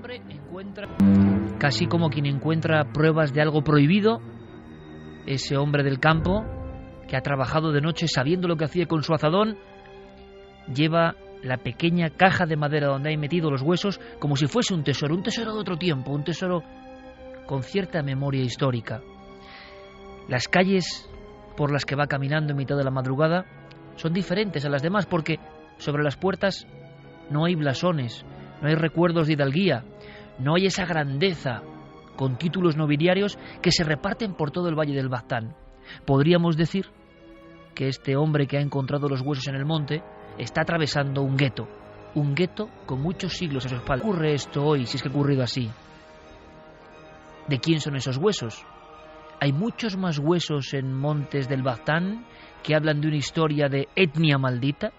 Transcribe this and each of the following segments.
hombre encuentra, casi como quien encuentra pruebas de algo prohibido, ese hombre del campo que ha trabajado de noche sabiendo lo que hacía con su azadón, lleva la pequeña caja de madera donde hay metido los huesos como si fuese un tesoro de otro tiempo, un tesoro con cierta memoria histórica. Las calles por las que va caminando en mitad de la madrugada son diferentes a las demás porque sobre las puertas no hay blasones, no hay recuerdos de hidalguía, no hay esa grandeza con títulos nobiliarios que se reparten por todo el Valle del Baztán. Podríamos decir que este hombre que ha encontrado los huesos en el monte está atravesando un gueto con muchos siglos a su espalda. ¿Qué ocurre esto hoy, si es que ha ocurrido así? ¿De quién son esos huesos? Hay muchos más huesos en montes del Baztán que hablan de una historia de etnia maldita.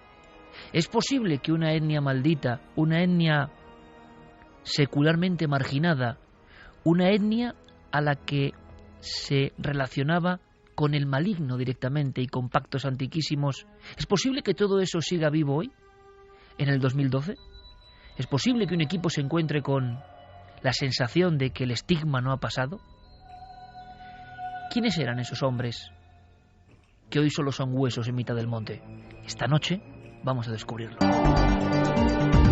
¿Es posible que una etnia maldita, una etnia secularmente marginada, una etnia a la que se relacionaba con el maligno directamente y con pactos antiquísimos, es posible que todo eso siga vivo hoy, en el 2012? ¿Es posible que un equipo se encuentre con la sensación de que el estigma no ha pasado? ¿Quiénes eran esos hombres que hoy solo son huesos en mitad del monte? Esta noche vamos a descubrirlo.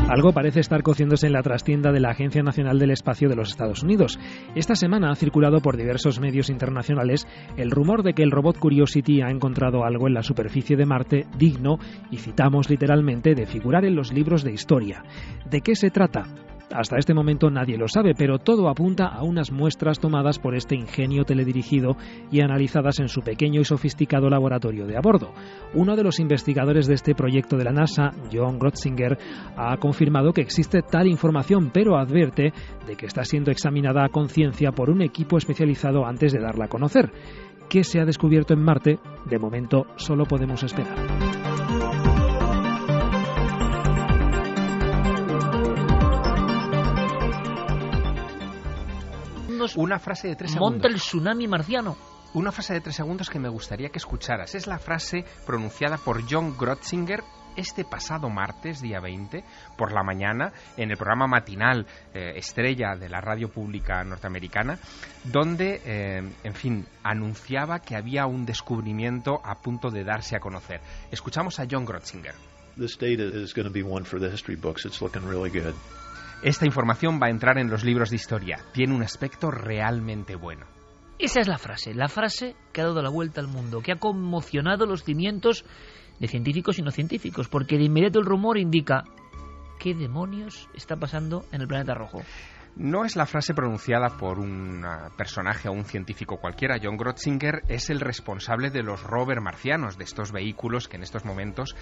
Algo parece estar cociéndose en la trastienda de la Agencia Nacional del Espacio de los Estados Unidos. Esta semana ha circulado por diversos medios internacionales el rumor de que el robot Curiosity ha encontrado algo en la superficie de Marte digno, y citamos literalmente, de figurar en los libros de historia. ¿De qué se trata? Hasta este momento nadie lo sabe, pero todo apunta a unas muestras tomadas por este ingenio teledirigido y analizadas en su pequeño y sofisticado laboratorio de a bordo. Uno de los investigadores de este proyecto de la NASA, John Grotzinger, ha confirmado que existe tal información, pero advierte de que está siendo examinada a conciencia por un equipo especializado antes de darla a conocer. ¿Qué se ha descubierto en Marte? De momento solo podemos esperar. Una frase de 3 segundos. Monta el tsunami marciano. Una frase de 3 segundos que me gustaría que escucharas. Es la frase pronunciada por John Grotzinger este pasado martes, día 20, por la mañana, en el programa matinal estrella de la radio pública norteamericana, donde, anunciaba que había un descubrimiento a punto de darse a conocer. Escuchamos a John Grotzinger. This data is going to be one for the history books. It's looking really good. Esta información va a entrar en los libros de historia. Tiene un aspecto realmente bueno. Esa es la frase que ha dado la vuelta al mundo, que ha conmocionado los cimientos de científicos y no científicos, porque de inmediato el rumor indica ¿qué demonios está pasando en el planeta rojo? No es la frase pronunciada por un personaje o un científico cualquiera. John Grotzinger es el responsable de los rover marcianos, de estos vehículos que en estos momentos,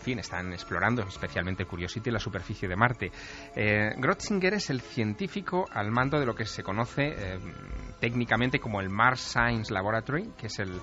están explorando, especialmente Curiosity, la superficie de Marte. Grotzinger es el científico al mando de lo que se conoce técnicamente como el Mars Science Laboratory, que es el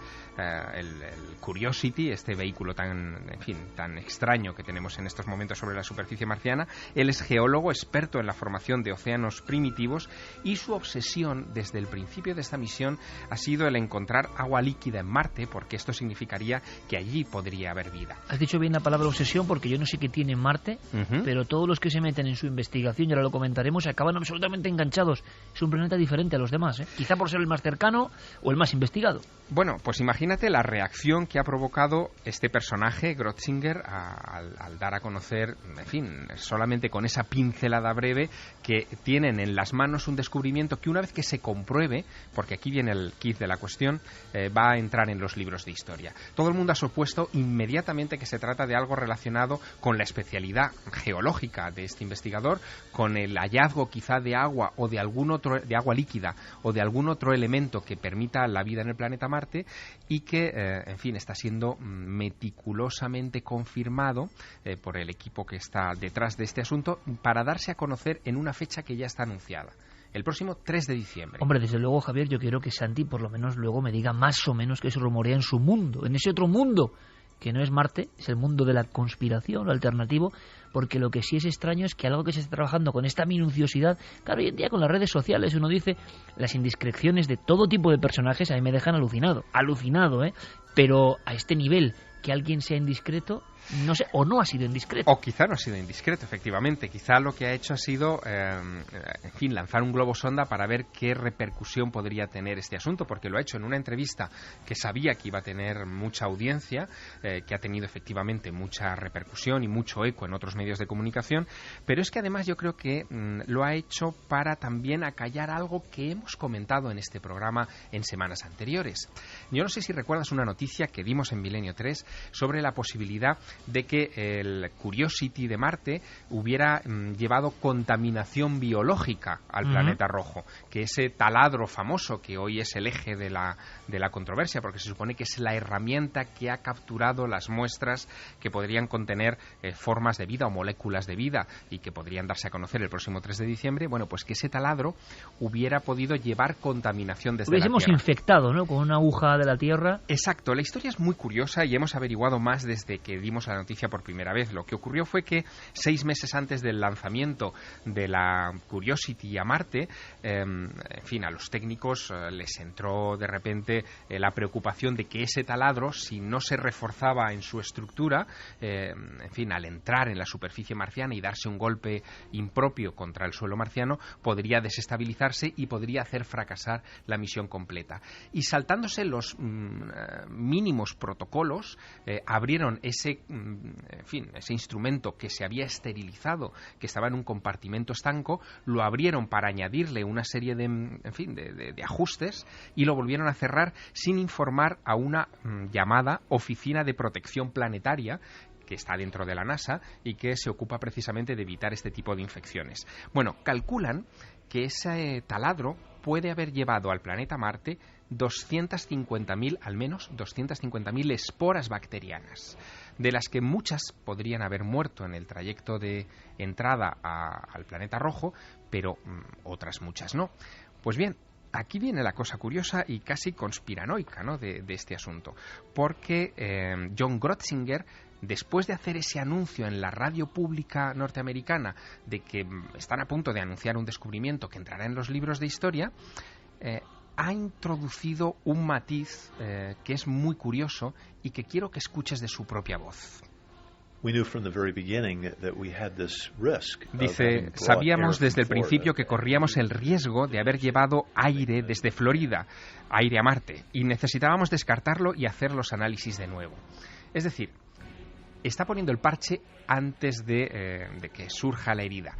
Curiosity, este vehículo tan extraño que tenemos en estos momentos sobre la superficie marciana. Él es geólogo, experto en la formación de océanos primitivos, y su obsesión desde el principio de esta misión ha sido el encontrar agua líquida en Marte, porque esto significaría que allí podría haber vida. Has dicho bien la palabra obsesión, porque yo no sé qué tiene Marte, pero todos los que se meten en su investigación, y ahora lo comentaremos, acaban absolutamente enganchados. Es un planeta diferente a los demás, quizá por ser el más cercano o el más investigado. Bueno, pues imagínate la reacción que ha provocado este personaje, Grotzinger, al dar a conocer, solamente con esa pincelada breve, que tienen en las manos un descubrimiento que, una vez que se compruebe, porque aquí viene el kit de la cuestión, va a entrar en los libros de historia. Todo el mundo ha supuesto inmediatamente que se trata de algo relacionado con la especialidad geológica de este investigador, con el hallazgo quizá de agua o de algún otro, de agua líquida o de algún otro elemento que permita la vida en el planeta Marte, y que, está siendo meticulosamente confirmado por el equipo que está detrás de este asunto, para darse a conocer en una fecha que ya está anunciada, el próximo 3 de diciembre. Hombre, desde luego, Javier, yo quiero que Santi por lo menos luego me diga más o menos qué se rumorea en su mundo, en ese otro mundo que no es Marte, es el mundo de la conspiración, lo alternativo, porque lo que sí es extraño es que algo que se está trabajando con esta minuciosidad, claro, hoy en día con las redes sociales uno dice las indiscreciones de todo tipo de personajes, a mí me dejan alucinado, pero a este nivel, que alguien sea indiscreto, No sé, o no ha sido indiscreto. O quizá no ha sido indiscreto, efectivamente. Quizá lo que ha hecho ha sido, lanzar un globo sonda para ver qué repercusión podría tener este asunto, porque lo ha hecho en una entrevista que sabía que iba a tener mucha audiencia, que ha tenido efectivamente mucha repercusión y mucho eco en otros medios de comunicación, pero es que además yo creo que lo ha hecho para también acallar algo que hemos comentado en este programa en semanas anteriores. Yo no sé si recuerdas una noticia que dimos en Milenio 3 sobre la posibilidad de que el Curiosity de Marte hubiera llevado contaminación biológica al planeta rojo, que ese taladro famoso que hoy es el eje de la controversia, porque se supone que es la herramienta que ha capturado las muestras que podrían contener formas de vida o moléculas de vida y que podrían darse a conocer el próximo 3 de diciembre, bueno, pues que ese taladro hubiera podido llevar contaminación desde la Tierra. Hubiésemos infectado, ¿no?, con una aguja de la Tierra. Exacto, la historia es muy curiosa y hemos averiguado más desde que dimos la noticia por primera vez. Lo que ocurrió fue que 6 meses antes del lanzamiento de la Curiosity a Marte, en fin, a los técnicos les entró de repente la preocupación de que ese taladro, si no se reforzaba en su estructura, en fin, al entrar en la superficie marciana y darse un golpe impropio contra el suelo marciano, podría desestabilizarse y podría hacer fracasar la misión completa. Y saltándose los mínimos protocolos, abrieron ese instrumento que se había esterilizado, que estaba en un compartimento estanco, lo abrieron para añadirle una serie de ajustes y lo volvieron a cerrar sin informar a una llamada Oficina de Protección Planetaria, que está dentro de la NASA y que se ocupa precisamente de evitar este tipo de infecciones. Bueno, calculan que ese taladro puede haber llevado al planeta Marte 250.000, al menos 250.000 esporas bacterianas, de las que muchas podrían haber muerto en el trayecto de entrada al planeta rojo, pero otras muchas no. Pues bien, aquí viene la cosa curiosa y casi conspiranoica, ¿no?, de este asunto, porque John Grotzinger, después de hacer ese anuncio en la radio pública norteamericana de que están a punto de anunciar un descubrimiento que entrará en los libros de historia, ha introducido un matiz que es muy curioso y que quiero que escuches de su propia voz. Dice, sabíamos desde el principio que corríamos el riesgo de haber llevado aire desde Florida, aire a Marte, y necesitábamos descartarlo y hacer los análisis de nuevo. Es decir, está poniendo el parche antes de que surja la herida.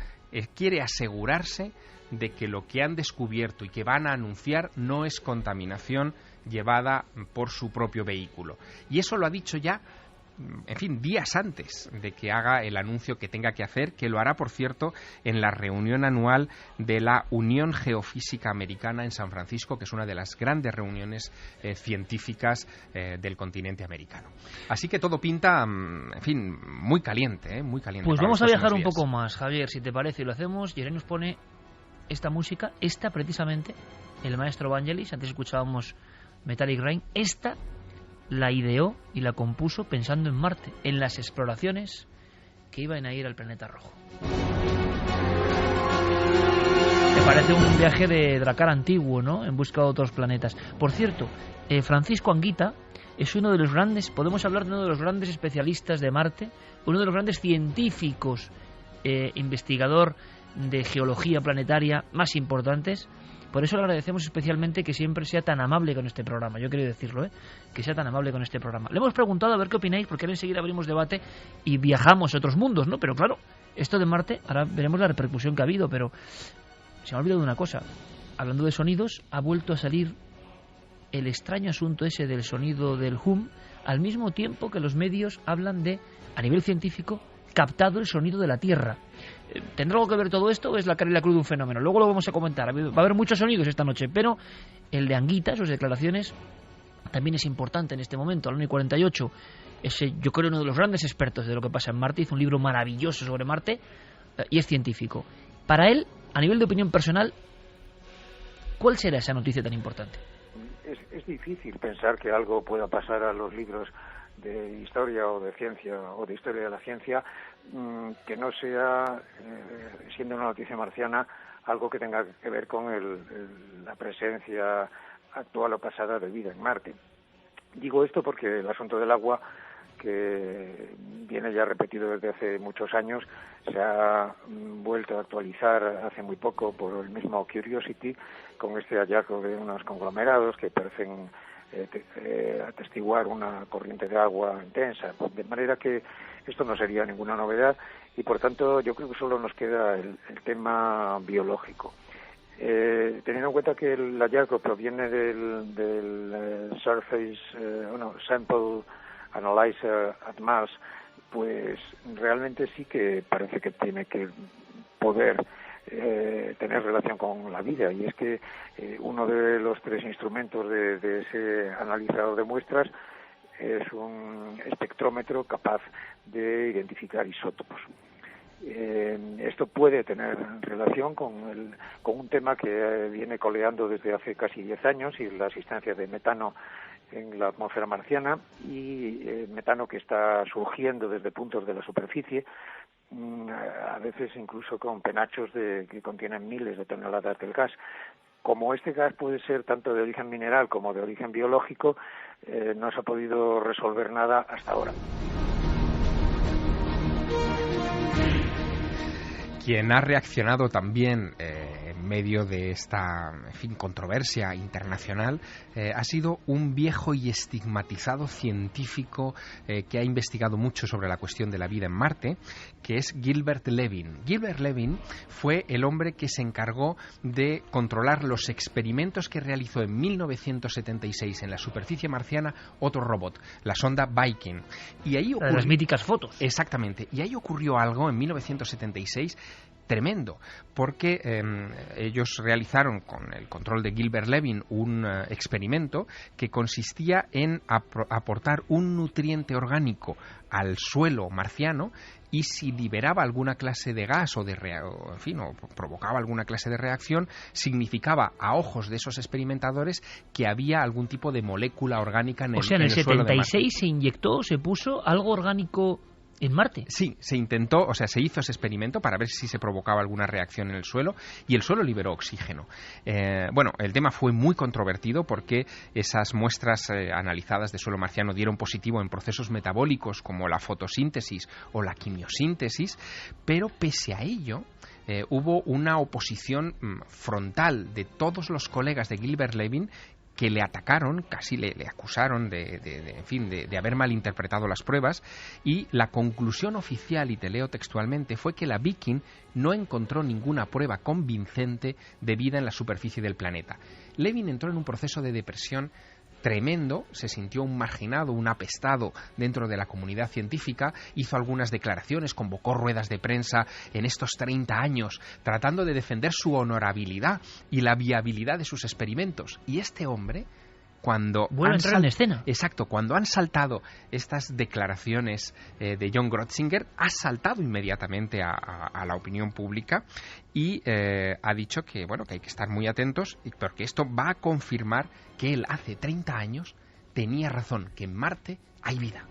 Quiere asegurarse de que lo que han descubierto y que van a anunciar no es contaminación llevada por su propio vehículo. Y eso lo ha dicho ya, en fin, días antes de que haga el anuncio que tenga que hacer, que lo hará, por cierto, en la reunión anual de la Unión Geofísica Americana en San Francisco, que es una de las grandes reuniones científicas del continente americano. Así que todo pinta, en fin, muy caliente, muy caliente. Pues vamos a viajar un poco más, Javier, si te parece, y lo hacemos. Jeremy nos pone esta música, esta precisamente, el maestro Vangelis, antes escuchábamos Metallic Rain, esta la ideó y la compuso pensando en Marte, en las exploraciones que iban a ir al planeta rojo. Me parece un viaje de Drakkar antiguo, ¿no?, en busca de otros planetas. Por cierto, Francisco Anguita es uno de los grandes, podemos hablar de uno de los grandes especialistas de Marte, uno de los grandes científicos, investigador de geología planetaria más importantes. Por eso le agradecemos especialmente que siempre sea tan amable con este programa. Yo quería decirlo, que sea tan amable con este programa. Le hemos preguntado a ver qué opináis, porque ahora enseguida abrimos debate y viajamos a otros mundos, ¿no? Pero claro, esto de Marte, ahora veremos la repercusión que ha habido, pero se me ha olvidado de una cosa. Hablando de sonidos, ha vuelto a salir el extraño asunto ese del sonido del hum, al mismo tiempo que los medios hablan de, a nivel científico, captado el sonido de la Tierra. ¿Tendrá algo que ver todo esto o es la cara y la cruz de un fenómeno? Luego lo vamos a comentar. Va a haber muchos sonidos esta noche, pero el de Anguita, sus declaraciones, también es importante en este momento. Al 1:48, yo creo uno de los grandes expertos de lo que pasa en Marte, hizo un libro maravilloso sobre Marte y es científico. Para él, a nivel de opinión personal, ¿cuál será esa noticia tan importante? Es difícil pensar que algo pueda pasar a los libros de historia o de ciencia o de historia de la ciencia que no sea, siendo una noticia marciana, algo que tenga que ver con la presencia actual o pasada de vida en Marte. Digo esto porque el asunto del agua, que viene ya repetido desde hace muchos años, se ha vuelto a actualizar hace muy poco por el mismo Curiosity, con este hallazgo de unos conglomerados que parecen atestiguar una corriente de agua intensa, de manera que esto no sería ninguna novedad y por tanto yo creo que solo nos queda el tema biológico. Teniendo en cuenta que el hallazgo proviene del Surface Sample Analyzer at Mars, pues realmente sí que parece que tiene que poder tener relación con la vida, y es que uno de los 3 instrumentos de ese analizador de muestras es un espectrómetro capaz de identificar isótopos. Esto puede tener relación con un tema que viene coleando desde hace casi 10 años, y la existencia de metano en la atmósfera marciana, y metano que está surgiendo desde puntos de la superficie, a veces incluso con penachos que contienen miles de toneladas del gas. Como este gas puede ser tanto de origen mineral como de origen biológico, no se ha podido resolver nada hasta ahora. Quien ha reaccionado también en medio de esta, controversia internacional ha sido un viejo y estigmatizado científico que ha investigado mucho sobre la cuestión de la vida en Marte, que es Gilbert Levin. Gilbert Levin fue el hombre que se encargó de controlar los experimentos que realizó en 1976 en la superficie marciana otro robot, la sonda Viking. Y ahí ocurrió, las míticas fotos. Exactamente. Y ahí ocurrió algo en 1976 tremendo, porque ellos realizaron con el control de Gilbert Levin un experimento que consistía en aportar un nutriente orgánico al suelo marciano, y si liberaba alguna clase de gas o provocaba alguna clase de reacción, significaba a ojos de esos experimentadores que había algún tipo de molécula orgánica en el suelo de Marte. O sea, en el 76 se inyectó, se puso algo orgánico en Marte. Sí, se intentó, se hizo ese experimento para ver si se provocaba alguna reacción en el suelo, y el suelo liberó oxígeno. El tema fue muy controvertido porque esas muestras analizadas de suelo marciano dieron positivo en procesos metabólicos como la fotosíntesis o la quimiosíntesis, pero pese a ello hubo una oposición frontal de todos los colegas de Gilbert Levin, que le atacaron, casi le acusaron de haber malinterpretado las pruebas, y la conclusión oficial, y te leo textualmente, fue que la Viking no encontró ninguna prueba convincente de vida en la superficie del planeta. Levin entró en un proceso de depresión tremendo, se sintió un marginado, un apestado dentro de la comunidad científica, hizo algunas declaraciones, convocó ruedas de prensa en estos 30 años, tratando de defender su honorabilidad y la viabilidad de sus experimentos. Y este hombre, cuando vuelve a entrar en escena. Exacto, cuando han saltado estas declaraciones de John Grotzinger, ha saltado inmediatamente a la opinión pública y ha dicho que hay que estar muy atentos, porque esto va a confirmar que él hace 30 años tenía razón, que en Marte hay vida.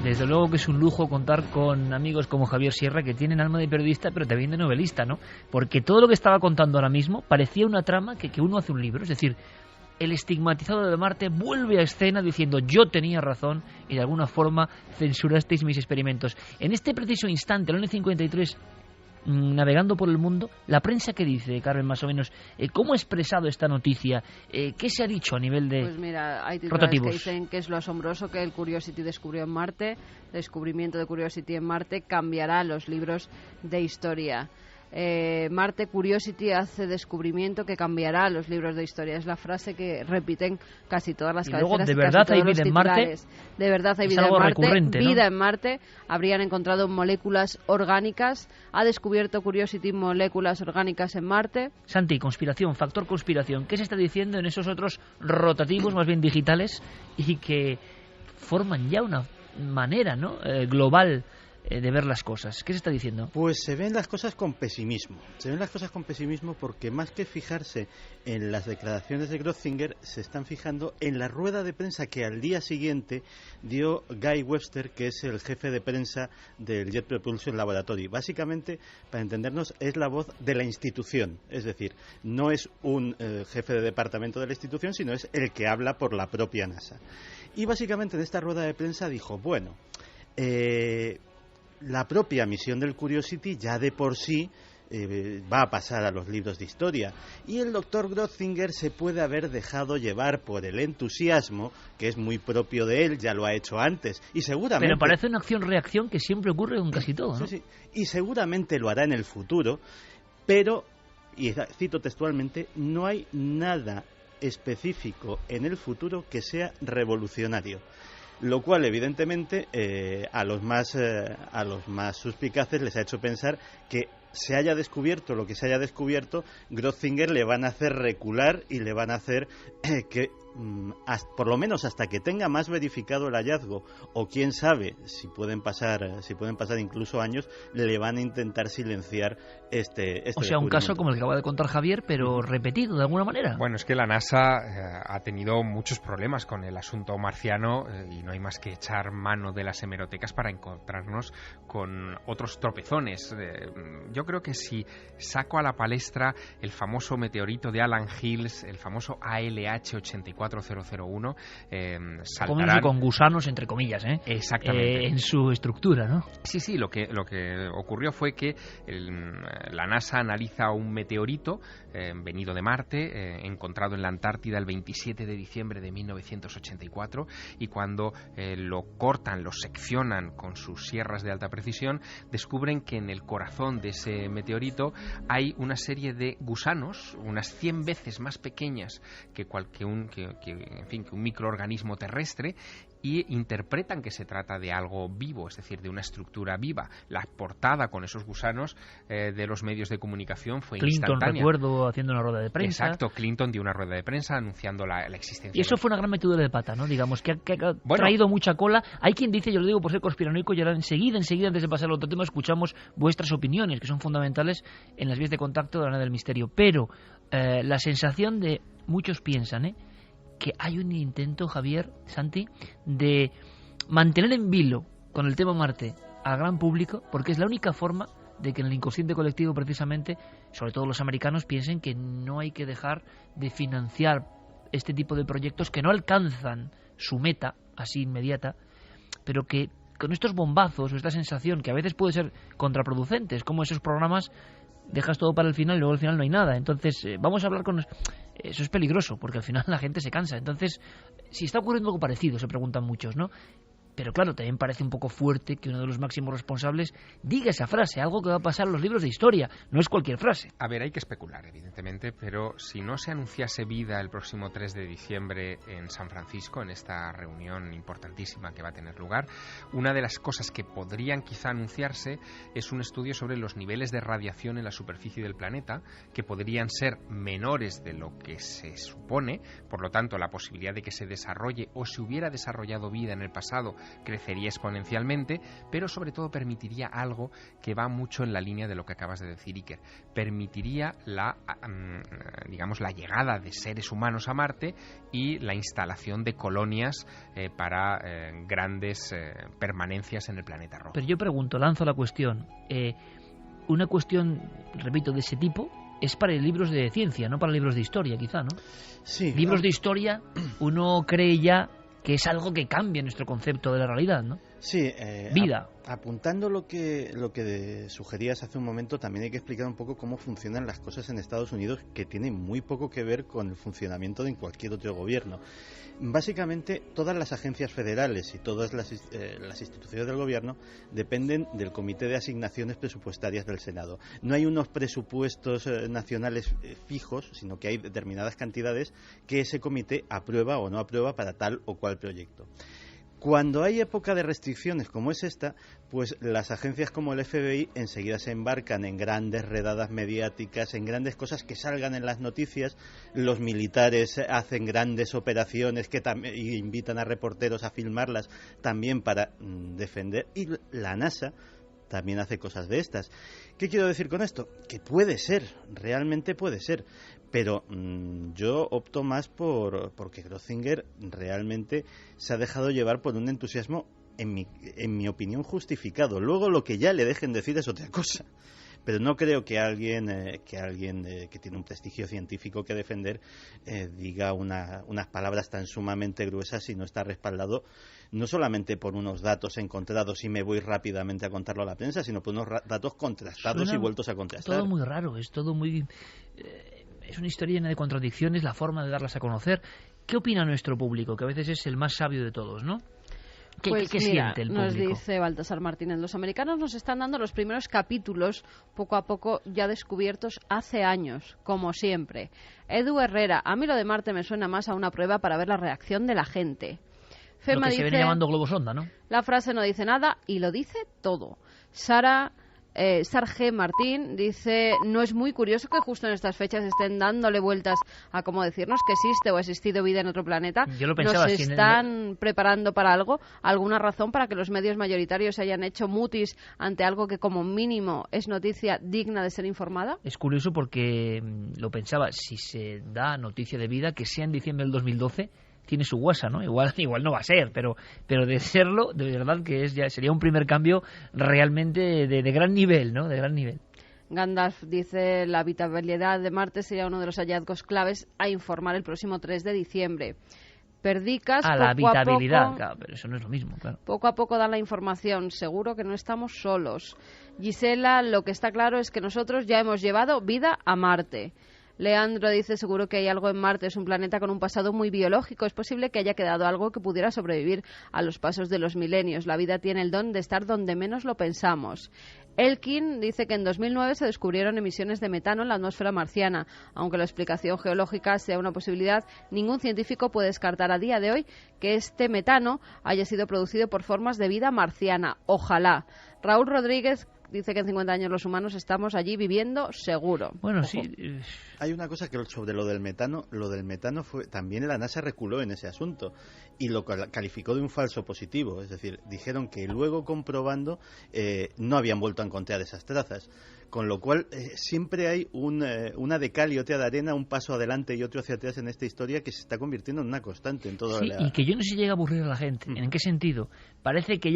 Desde luego que es un lujo contar con amigos como Javier Sierra, que tienen alma de periodista pero también de novelista, ¿no? Porque todo lo que estaba contando ahora mismo parecía una trama que uno hace un libro. Es decir, el estigmatizado de Marte vuelve a escena diciendo: yo tenía razón y de alguna forma censurasteis mis experimentos. En este preciso instante, el año 53, navegando por el mundo, la prensa, ¿qué dice, Carmen, más o menos? ¿Cómo ha expresado esta noticia? ¿Qué se ha dicho a nivel de Pues mira, hay titulares rotativos que dicen que es lo asombroso que el Curiosity descubrió en Marte. El descubrimiento de Curiosity en Marte cambiará los libros de historia. Marte Curiosity hace descubrimiento que cambiará los libros de historia. Es la frase que repiten casi todas las cabeceras. ¿de verdad hay vida en Marte? De verdad hay vida en Marte. Vida en Marte. Habrían encontrado moléculas orgánicas. Ha descubierto Curiosity moléculas orgánicas en Marte. Santi, conspiración, factor conspiración. ¿Qué se está diciendo en esos otros rotativos, más bien digitales, y que forman ya una manera, ¿no?, global de ver las cosas. ¿Qué se está diciendo? Pues se ven las cosas con pesimismo. Se ven las cosas con pesimismo porque más que fijarse en las declaraciones de Grotzinger, se están fijando en la rueda de prensa que al día siguiente dio Guy Webster, que es el jefe de prensa del Jet Propulsion Laboratory. Básicamente, para entendernos, es la voz de la institución. Es decir, no es un jefe de departamento de la institución, sino es el que habla por la propia NASA. Y básicamente en esta rueda de prensa dijo, bueno, la propia misión del Curiosity ya de por sí va a pasar a los libros de historia, y el doctor Grotzinger se puede haber dejado llevar por el entusiasmo, que es muy propio de él, ya lo ha hecho antes, y seguramente... Pero parece una acción-reacción que siempre ocurre con casi todo, ¿no? Sí, y seguramente lo hará en el futuro, pero, y cito textualmente, no hay nada específico en el futuro que sea revolucionario. Lo cual, evidentemente, a los más suspicaces les ha hecho pensar que se haya descubierto lo que se haya descubierto, Grotzinger le van a hacer recular y le van a hacer que, por lo menos hasta que tenga más verificado el hallazgo, o quién sabe, si pueden pasar incluso años, le van a intentar silenciar este o sea, un caso como el que acaba de contar Javier, pero repetido de alguna manera. Bueno, es que la NASA ha tenido muchos problemas con el asunto marciano y no hay más que echar mano de las hemerotecas para encontrarnos con otros tropezones. Yo creo que si saco a la palestra el famoso meteorito de Alan Hills, el famoso ALH 84001, saltarán... con gusanos, entre comillas, Exactamente. En su estructura, ¿no? Sí, lo que ocurrió fue que la NASA analiza un meteorito venido de Marte, encontrado en la Antártida el 27 de diciembre de 1984, y cuando lo cortan, lo seccionan con sus sierras de alta precisión, descubren que en el corazón de ese meteorito hay una serie de gusanos, unas 100 veces más pequeñas que un microorganismo terrestre, y interpretan que se trata de algo vivo, es decir, de una estructura viva. La portada con esos gusanos de los medios de comunicación fue Clinton, instantánea. recuerdo, haciendo una rueda de prensa. Exacto, Clinton dio una rueda de prensa anunciando la existencia. Y eso fue una gran metedura de pata, ¿no? Digamos, que ha traído mucha cola. Hay quien dice, yo lo digo por ser conspiranoico, y ahora enseguida, antes de pasar al otro tema, escuchamos vuestras opiniones, que son fundamentales en las vías de contacto de la Nave del Misterio. Pero la sensación de muchos piensan, que hay un intento, Javier, Santi, de mantener en vilo con el tema Marte al gran público, porque es la única forma de que en el inconsciente colectivo, precisamente, sobre todo los americanos, piensen que no hay que dejar de financiar este tipo de proyectos que no alcanzan su meta así inmediata, pero que con estos bombazos o esta sensación que a veces puede ser contraproducente, es como esos programas, dejas todo para el final y luego al final no hay nada. Entonces vamos a hablar con... Eso es peligroso, porque al final la gente se cansa. Entonces, si está ocurriendo algo parecido, se preguntan muchos, ¿no? Pero claro, también parece un poco fuerte que uno de los máximos responsables diga esa frase, algo que va a pasar en los libros de historia. No es cualquier frase. A ver, hay que especular, evidentemente, pero si no se anunciase vida el próximo 3 de diciembre en San Francisco, en esta reunión importantísima que va a tener lugar, una de las cosas que podrían quizá anunciarse es un estudio sobre los niveles de radiación en la superficie del planeta, que podrían ser menores de lo que se supone, por lo tanto, la posibilidad de que se desarrolle o se hubiera desarrollado vida en el pasado crecería exponencialmente, pero sobre todo permitiría algo que va mucho en la línea de lo que acabas de decir, Iker. Permitiría la llegada de seres humanos a Marte y la instalación de colonias para grandes permanencias en el planeta rojo. Pero yo pregunto, lanzo la cuestión. Una cuestión, repito, de ese tipo es para libros de ciencia, no para libros de historia, quizá, ¿no? Sí. Libros de historia, uno cree ya que es algo que cambia nuestro concepto de la realidad, ¿no? Sí, vida. Apuntando lo que sugerías hace un momento, también hay que explicar un poco cómo funcionan las cosas en Estados Unidos, que tienen muy poco que ver con el funcionamiento de cualquier otro gobierno. Básicamente, todas las agencias federales y todas las instituciones del gobierno dependen del Comité de Asignaciones Presupuestarias del Senado. No hay unos presupuestos nacionales fijos, sino que hay determinadas cantidades que ese comité aprueba o no aprueba para tal o cual proyecto. Cuando hay época de restricciones como es esta, pues las agencias como el FBI enseguida se embarcan en grandes redadas mediáticas, en grandes cosas que salgan en las noticias. Los militares hacen grandes operaciones y invitan a reporteros a filmarlas también para defender. Y la NASA, también hace cosas de estas. ¿Qué quiero decir con esto? Que puede ser, realmente puede ser, pero yo opto más porque Grötzinger realmente se ha dejado llevar por un entusiasmo, en mi opinión, justificado. Luego lo que ya le dejen decir es otra cosa. Pero no creo que alguien que tiene un prestigio científico que defender diga unas palabras tan sumamente gruesas si no está respaldado no solamente por unos datos encontrados y me voy rápidamente a contarlo a la prensa, sino por unos datos contrastados y vueltos a contrastar. Todo muy raro, es todo muy... es una historia llena de contradicciones, la forma de darlas a conocer. ¿Qué opina nuestro público? Que a veces es el más sabio de todos, ¿no? ¿Qué mira, siente el público? Nos dice Baltasar Martínez, los americanos nos están dando los primeros capítulos, poco a poco ya descubiertos hace años, como siempre. Edu Herrera, a mí lo de Marte me suena más a una prueba para ver la reacción de la gente. Fema lo que se viene llamando globosonda, ¿no? La frase no dice nada y lo dice todo. Sar G. Martín dice, no es muy curioso que justo en estas fechas estén dándole vueltas a cómo decirnos que existe o ha existido vida en otro planeta. Yo lo pensaba, ¿Nos están preparando para algo? ¿Alguna razón para que los medios mayoritarios se hayan hecho mutis ante algo que como mínimo es noticia digna de ser informada? Es curioso porque lo pensaba, si se da noticia de vida, que sea en diciembre del 2012... tiene su guasa, ¿no? Igual no va a ser, pero de serlo, de verdad que sería un primer cambio realmente de gran nivel, ¿no? De gran nivel. Gandalf dice, la habitabilidad de Marte sería uno de los hallazgos claves a informar el próximo 3 de diciembre. Perdicas, la habitabilidad, claro, pero eso no es lo mismo, claro. Poco a poco dan la información, seguro que no estamos solos. Gisela, lo que está claro es que nosotros ya hemos llevado vida a Marte. Leandro dice, seguro que hay algo en Marte, es un planeta con un pasado muy biológico, es posible que haya quedado algo que pudiera sobrevivir a los pasos de los milenios. La vida tiene el don de estar donde menos lo pensamos. Elkin dice que en 2009 se descubrieron emisiones de metano en la atmósfera marciana. Aunque la explicación geológica sea una posibilidad, ningún científico puede descartar a día de hoy que este metano haya sido producido por formas de vida marciana. Ojalá. Raúl Rodríguez dice que en 50 años los humanos estamos allí viviendo seguro. Bueno, Ojo. sí. Hay una cosa que sobre lo del metano fue también la NASA reculó en ese asunto y lo calificó de un falso positivo, es decir, dijeron que luego comprobando no habían vuelto a encontrar esas trazas. Con lo cual, siempre hay una de cal y otra de arena, un paso adelante y otro hacia atrás en esta historia que se está convirtiendo en una constante en todo. Sí, y que yo no sé si llega a aburrir a la gente. ¿En qué sentido? Parece que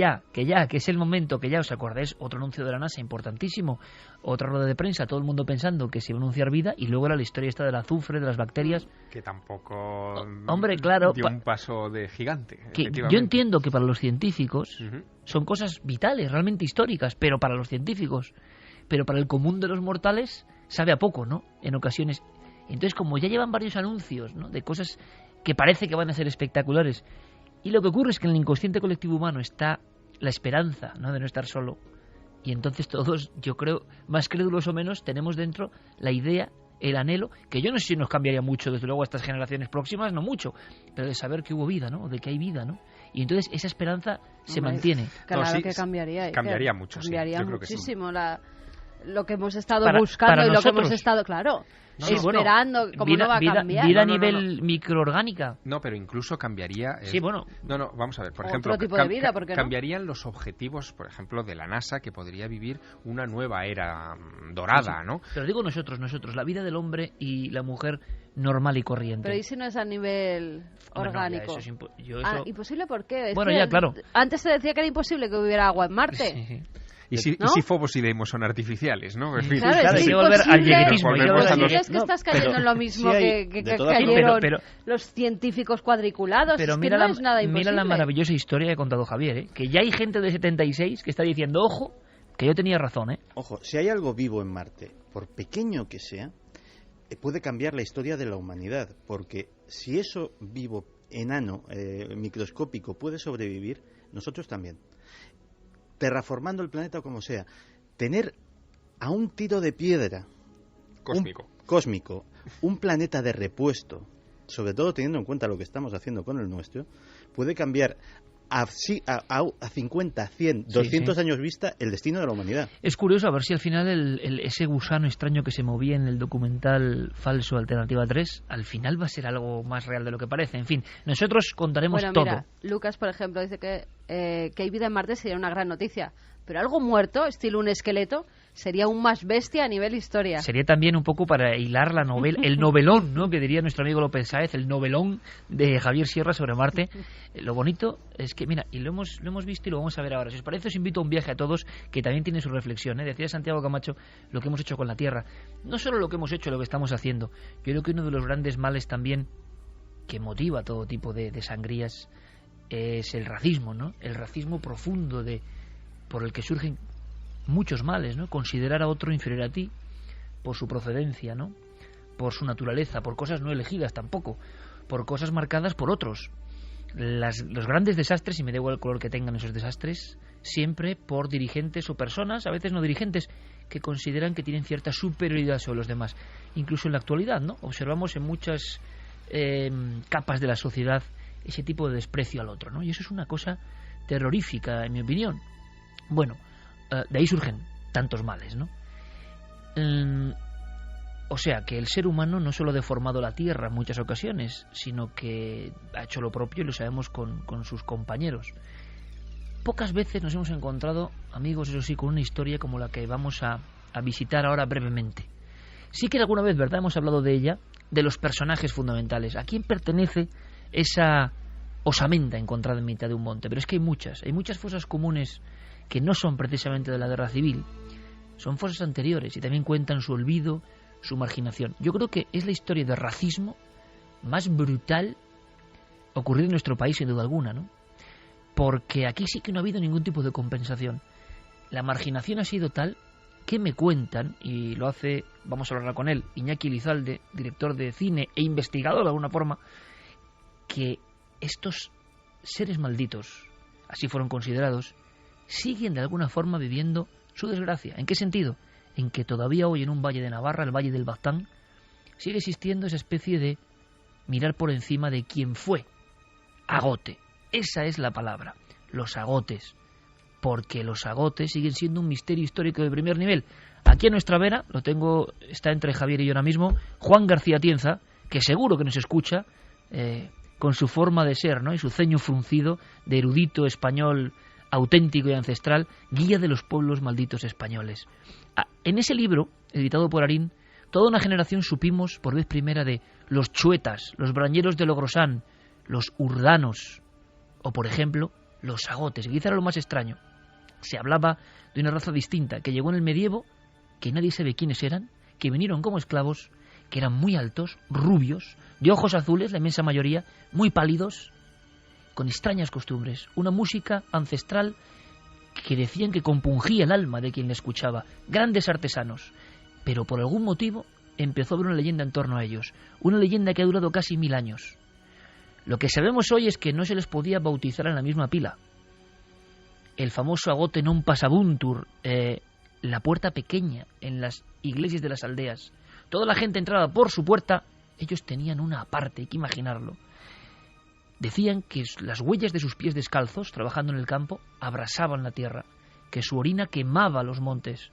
es el momento, que ya os acordáis, otro anuncio de la NASA importantísimo, otra rueda de prensa, todo el mundo pensando que se iba a anunciar vida, y luego era la historia esta del azufre, de las bacterias. Que tampoco hombre, claro, dio un paso de gigante. Que yo entiendo que para los científicos son cosas vitales, realmente históricas, pero para los científicos... pero para el común de los mortales sabe a poco, ¿no? En ocasiones. Entonces, como ya llevan varios anuncios, ¿no?, de cosas que parece que van a ser espectaculares, y lo que ocurre es que en el inconsciente colectivo humano está la esperanza, ¿no?, de no estar solo, y entonces todos, yo creo, más crédulos o menos, tenemos dentro la idea, el anhelo, que yo no sé si nos cambiaría mucho, desde luego a estas generaciones próximas, no mucho, pero de saber que hubo vida, ¿no?, de que hay vida, ¿no? Y entonces esa esperanza se mantiene. Claro que cambiaría. Cambiaría mucho, cambiaría yo creo que muchísimo lo que hemos estado para buscando y nosotros. lo que hemos estado, esperando, como vida, no va a cambiar. Vida a nivel microorgánica. No, pero incluso cambiaría... Sí, bueno. No, vamos a ver, por otro ejemplo... tipo de vida, ¿por qué no? Cambiarían los objetivos, por ejemplo, de la NASA, que podría vivir una nueva era dorada, sí. ¿no? Pero digo nosotros, la vida del hombre y la mujer normal y corriente. Pero ¿y si no es a nivel orgánico? No, eso ¿imposible por qué? Bueno, ya, claro. Antes se decía que era imposible que hubiera agua en Marte. Sí. Y si Fobos y Deimos son artificiales, ¿no? En fin. Claro, hay que volver al lleguetismo. Es que estás cayendo en lo mismo que cayeron los científicos cuadriculados. Pero es mira, que no es nada imposible. Mira la maravillosa historia que ha contado Javier, que ya hay gente de 76 que está diciendo, ojo, que yo tenía razón, Ojo, si hay algo vivo en Marte, por pequeño que sea, puede cambiar la historia de la humanidad, porque si eso vivo, enano, microscópico, puede sobrevivir, nosotros también. Terraformando el planeta como sea, tener a un tiro de piedra cósmico, un planeta de repuesto, sobre todo teniendo en cuenta lo que estamos haciendo con el nuestro, puede cambiar a 50, 100, 200 años vista el destino de la humanidad. Es curioso a ver si al final ese gusano extraño que se movía en el documental falso Alternativa 3, al final va a ser algo más real de lo que parece. En fin, nosotros contaremos todo. Mira, Lucas, por ejemplo, dice que hay vida en Marte sería una gran noticia, pero algo muerto, estilo un esqueleto, sería aún más bestia a nivel historia. Sería también un poco para hilar la novela, el novelón, ¿no?, que diría nuestro amigo López Sáez, el novelón de Javier Sierra sobre Marte. Lo bonito es que, mira, y lo hemos visto y lo vamos a ver ahora. Si os parece, os invito a un viaje a todos que también tiene su reflexión, ¿eh? Decía Santiago Camacho lo que hemos hecho con la Tierra. No solo lo que hemos hecho, lo que estamos haciendo. Yo creo que uno de los grandes males también que motiva todo tipo de sangrías es el racismo, ¿no? El racismo profundo por el que surgen muchos males, ¿no? Considerar a otro inferior a ti por su procedencia, ¿no? Por su naturaleza, por cosas no elegidas tampoco, por cosas marcadas por otros. Los grandes desastres, y me da igual el color que tengan esos desastres, siempre por dirigentes o personas, a veces no dirigentes, que consideran que tienen cierta superioridad sobre los demás. Incluso en la actualidad, ¿no? Observamos en muchas capas de la sociedad ese tipo de desprecio al otro, ¿no? Y eso es una cosa terrorífica, en mi opinión. Bueno, de ahí surgen tantos males, ¿no? O sea, que el ser humano no solo ha deformado la Tierra en muchas ocasiones, sino que ha hecho lo propio, y lo sabemos con sus compañeros. Pocas veces nos hemos encontrado, amigos, eso sí, con una historia como la que vamos a visitar ahora brevemente. Sí que alguna vez, ¿verdad?, hemos hablado de ella, de los personajes fundamentales. ¿A quién pertenece esa osamenta encontrada en mitad de un monte? Pero es que hay muchas fosas comunes que no son precisamente de la guerra civil, son fosas anteriores y también cuentan su olvido, su marginación. Yo creo que es la historia de racismo más brutal ocurrida en nuestro país, sin duda alguna, ¿no? Porque aquí sí que no ha habido ningún tipo de compensación. La marginación ha sido tal que me cuentan, y lo hace, vamos a hablar con él, Iñaki Lizalde, director de cine e investigador de alguna forma, que estos seres malditos, así fueron considerados, siguen de alguna forma viviendo su desgracia. ¿En qué sentido? En que todavía hoy en un valle de Navarra, el valle del Baztán, sigue existiendo esa especie de mirar por encima de quien fue agote. Esa es la palabra, los agotes, porque los agotes siguen siendo un misterio histórico de primer nivel. Aquí a nuestra vera, está entre Javier y yo ahora mismo, Juan García Tienza, que seguro que nos escucha, con su forma de ser, ¿no?, y su ceño fruncido de erudito español auténtico y ancestral, guía de los pueblos malditos españoles. En ese libro, editado por Arín, toda una generación supimos por vez primera de los chuetas, los brañeros de Logrosán, los urdanos, o por ejemplo, los agotes. Quizá era lo más extraño. Se hablaba de una raza distinta, que llegó en el medievo, que nadie sabe quiénes eran, que vinieron como esclavos, que eran muy altos, rubios, de ojos azules, la inmensa mayoría, muy pálidos, con extrañas costumbres, una música ancestral que decían que compungía el alma de quien la escuchaba, grandes artesanos, pero por algún motivo empezó a haber una leyenda en torno a ellos, una leyenda que ha durado casi 1000 años. Lo que sabemos hoy es que no se les podía bautizar en la misma pila. El famoso agote non pasabuntur, la puerta pequeña en las iglesias de las aldeas. Toda la gente entraba por su puerta, ellos tenían una aparte, hay que imaginarlo. Decían que las huellas de sus pies descalzos, trabajando en el campo, abrasaban la tierra, que su orina quemaba los montes,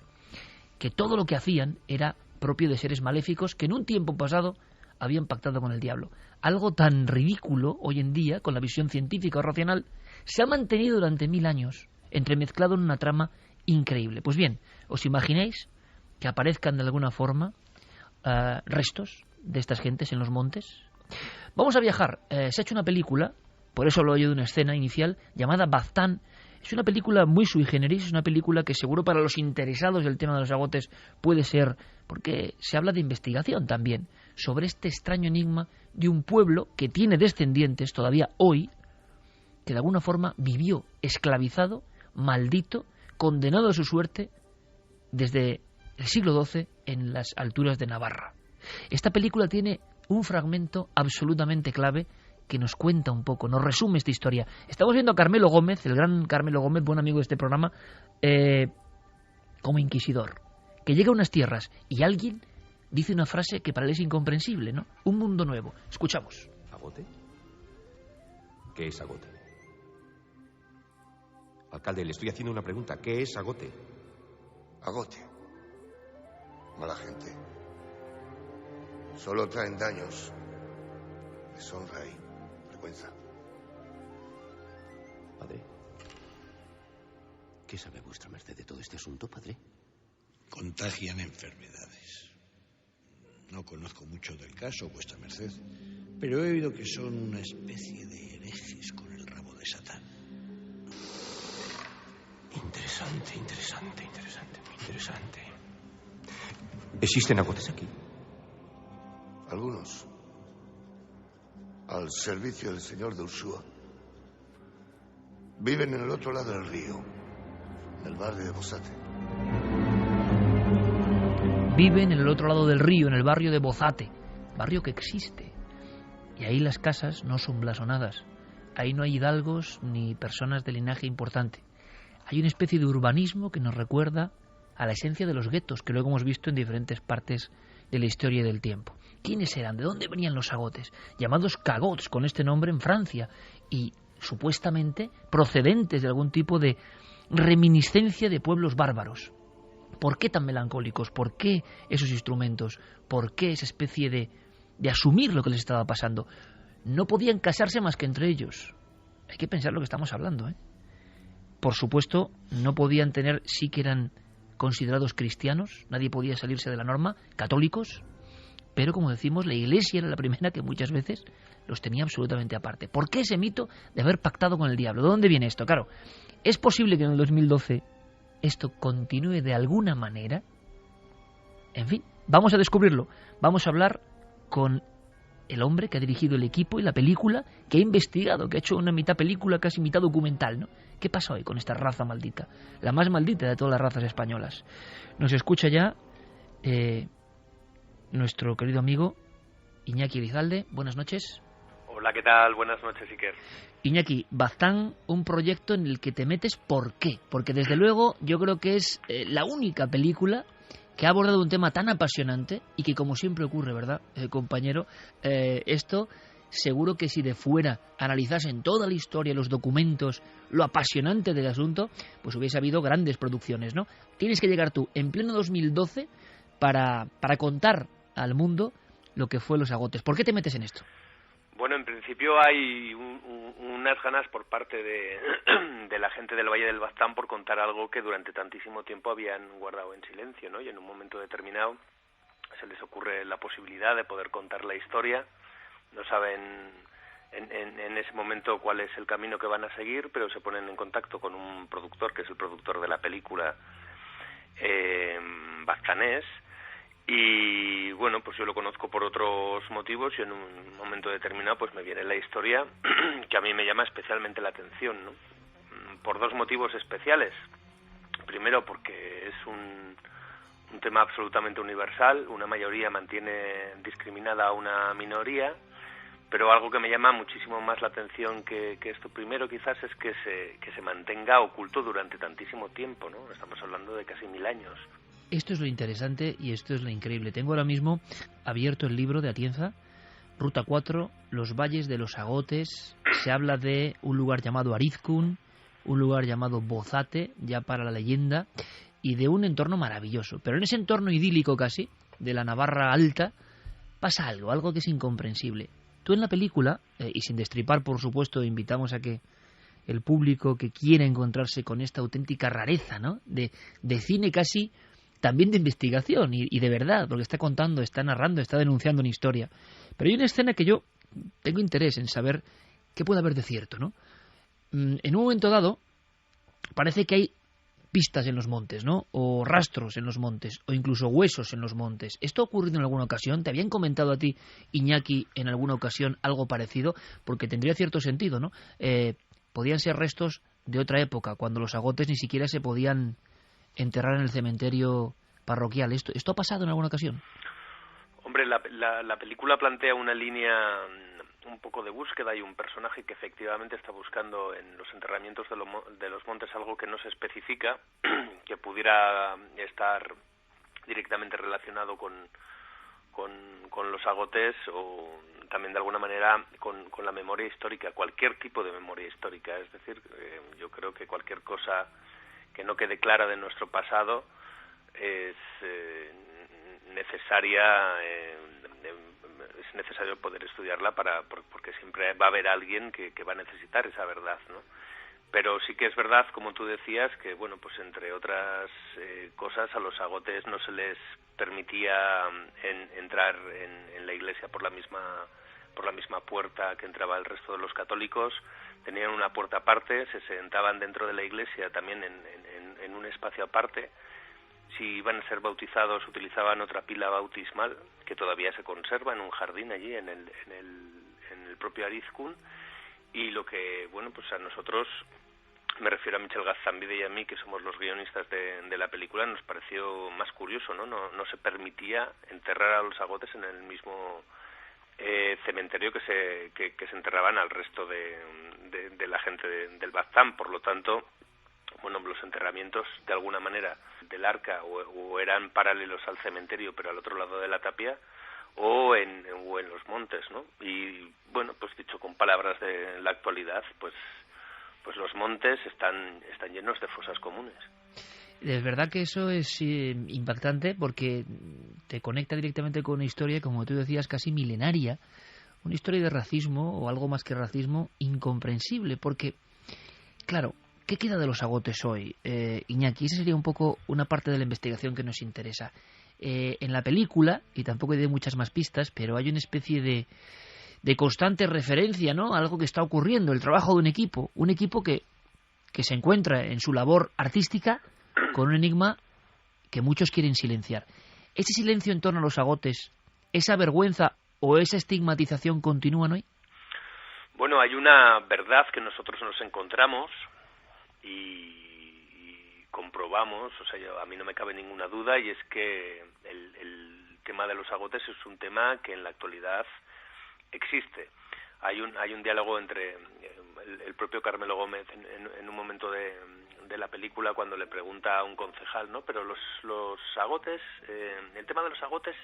que todo lo que hacían era propio de seres maléficos que en un tiempo pasado habían pactado con el diablo. Algo tan ridículo hoy en día, con la visión científica o racional, se ha mantenido durante 1000 años, entremezclado en una trama increíble. Pues bien, ¿os imagináis que aparezcan de alguna forma restos de estas gentes en los montes? Vamos a viajar. Se ha hecho una película, por eso hablo yo de una escena inicial, llamada Baztán. Es una película muy sui generis, es una película que seguro para los interesados del tema de los agotes puede ser, porque se habla de investigación también, sobre este extraño enigma de un pueblo que tiene descendientes todavía hoy, que de alguna forma vivió esclavizado, maldito, condenado a su suerte desde el siglo XII en las alturas de Navarra. Esta película tiene un fragmento absolutamente clave que nos cuenta un poco, nos resume esta historia. Estamos viendo a Carmelo Gómez, el gran Carmelo Gómez, buen amigo de este programa, como inquisidor, que llega a unas tierras y alguien dice una frase que para él es incomprensible, ¿no? Un mundo nuevo. Escuchamos. ¿Agote? ¿Qué es agote? Alcalde, le estoy haciendo una pregunta. ¿Qué es agote? Agote. Mala gente. Solo traen daños, deshonra y vergüenza. Padre, ¿qué sabe vuestra merced de todo este asunto, padre? Contagian enfermedades. No conozco mucho del caso, vuestra merced, pero he oído que son una especie de herejes con el rabo de Satán. Interesante. ¿Existen agotes aquí? Algunos. Al servicio del señor de Ursúa. Viven en el otro lado del río, en el barrio de Bozate. Viven en el otro lado del río, en el barrio de Bozate, barrio que existe. Y ahí las casas no son blasonadas. Ahí no hay hidalgos ni personas de linaje importante. Hay una especie de urbanismo que nos recuerda a la esencia de los guetos, que luego hemos visto en diferentes partes de la historia y del tiempo. ¿Quiénes eran? ¿De dónde venían los agotes? Llamados cagots, con este nombre en Francia, y supuestamente procedentes de algún tipo de reminiscencia de pueblos bárbaros. ¿Por qué tan melancólicos? ¿Por qué esos instrumentos? ¿Por qué esa especie de asumir lo que les estaba pasando? No podían casarse más que entre ellos. Hay que pensar lo que estamos hablando, ¿eh? Por supuesto, no podían tener, sí que eran considerados cristianos, nadie podía salirse de la norma, católicos, pero como decimos, la Iglesia era la primera que muchas veces los tenía absolutamente aparte. ¿Por qué ese mito de haber pactado con el diablo? ¿De dónde viene esto? Claro, ¿es posible que en el 2012 esto continúe de alguna manera? En fin, vamos a descubrirlo. Vamos a hablar con el hombre que ha dirigido el equipo y la película, que ha investigado, que ha hecho una mitad película, casi mitad documental, ¿no? ¿Qué pasa hoy con esta raza maldita? La más maldita de todas las razas españolas. Nos escucha ya nuestro querido amigo Iñaki Elizalde. Buenas noches. Hola, ¿qué tal? Buenas noches, Iker. Iñaki, Baztán, un proyecto en el que te metes, ¿por qué? Porque desde luego yo creo que es la única película que ha abordado un tema tan apasionante y que, como siempre ocurre, ¿verdad, compañero? Esto seguro que si de fuera analizasen toda la historia, los documentos, lo apasionante del asunto, pues hubiese habido grandes producciones, ¿no? Tienes que llegar tú en pleno 2012 para contar al mundo lo que fue Los Agotes. ¿Por qué te metes en esto? Bueno, en principio hay unas ganas por parte de la gente del Valle del Baztán por contar algo que durante tantísimo tiempo habían guardado en silencio, ¿no? Y en un momento determinado se les ocurre la posibilidad de poder contar la historia. No saben en ese momento cuál es el camino que van a seguir, pero se ponen en contacto con un productor, que es el productor de la película, baztanés. Y bueno, pues yo lo conozco por otros motivos y en un momento determinado pues me viene la historia que a mí me llama especialmente la atención, ¿no? Por dos motivos especiales. Primero, porque es un tema absolutamente universal. Una mayoría mantiene discriminada a una minoría, pero algo que me llama muchísimo más la atención que esto primero quizás es que se mantenga oculto durante tantísimo tiempo, ¿no? Estamos hablando de casi 1000 años. Esto es lo interesante y esto es lo increíble. Tengo ahora mismo abierto el libro de Atienza, Ruta 4, Los Valles de los Agotes. Se habla de un lugar llamado Arizkun, un lugar llamado Bozate, ya para la leyenda, y de un entorno maravilloso. Pero en ese entorno idílico casi, de la Navarra alta, pasa algo que es incomprensible. Tú en la película, y sin destripar por supuesto, invitamos a que el público que quiera encontrarse con esta auténtica rareza, ¿no? De cine casi también de investigación y de verdad, porque está contando, está narrando, está denunciando una historia. Pero hay una escena que yo tengo interés en saber qué puede haber de cierto, ¿no? En un momento dado parece que hay pistas en los montes, ¿no? O rastros en los montes, o incluso huesos en los montes. ¿Esto ha ocurrido en alguna ocasión? ¿Te habían comentado a ti, Iñaki, en alguna ocasión algo parecido? Porque tendría cierto sentido, ¿no? Podían ser restos de otra época, cuando los agotes ni siquiera se podían enterrar en el cementerio parroquial. ¿Esto ha pasado en alguna ocasión? Hombre, la película plantea una línea un poco de búsqueda y un personaje que efectivamente está buscando en los enterramientos de los montes algo que no se especifica, que pudiera estar directamente relacionado con con los agotes o también de alguna manera con la memoria histórica, cualquier tipo de memoria histórica. Es decir, yo creo que cualquier cosa que no quede clara de nuestro pasado es necesario poder estudiarla porque siempre va a haber alguien que va a necesitar esa verdad, ¿no? Pero sí que es verdad, como tú decías, que bueno, pues entre otras cosas a los agotes no se les permitía entrar en la iglesia por la misma puerta que entraba el resto de los católicos. Tenían una puerta aparte, se sentaban dentro de la iglesia también en un espacio aparte. Si iban a ser bautizados utilizaban otra pila bautismal que todavía se conserva en un jardín allí en el propio Arizkun. Y lo que, bueno, pues a nosotros, me refiero a Michel Gaztambide y a mí, que somos los guionistas de la película, nos pareció más curioso, ¿no? No se permitía enterrar a los agotes en el mismo cementerio que se enterraban al resto de la gente del Baztán. Por lo tanto, bueno, los enterramientos de alguna manera del arca o eran paralelos al cementerio pero al otro lado de la tapia o en los montes, ¿no? Y bueno, pues dicho con palabras de la actualidad, pues los montes están llenos de fosas comunes. Es verdad que eso es impactante porque te conecta directamente con una historia, como tú decías, casi milenaria, una historia de racismo o algo más que racismo incomprensible, porque, claro, ¿qué queda de los agotes hoy? Iñaki, esa sería un poco una parte de la investigación que nos interesa. En la película, y tampoco hay muchas más pistas, pero hay una especie de constante referencia, ¿no?, a algo que está ocurriendo, el trabajo de un equipo que se encuentra en su labor artística con un enigma que muchos quieren silenciar. ¿Ese silencio en torno a los agotes, esa vergüenza o esa estigmatización continúan hoy? Bueno, hay una verdad que nosotros nos encontramos y comprobamos, o sea, a mí no me cabe ninguna duda, y es que el tema de los agotes es un tema que en la actualidad existe. Hay un diálogo entre el propio Carmelo Gómez en un momento de la película cuando le pregunta a un concejal, ¿no? Pero los agotes, el tema de los agotes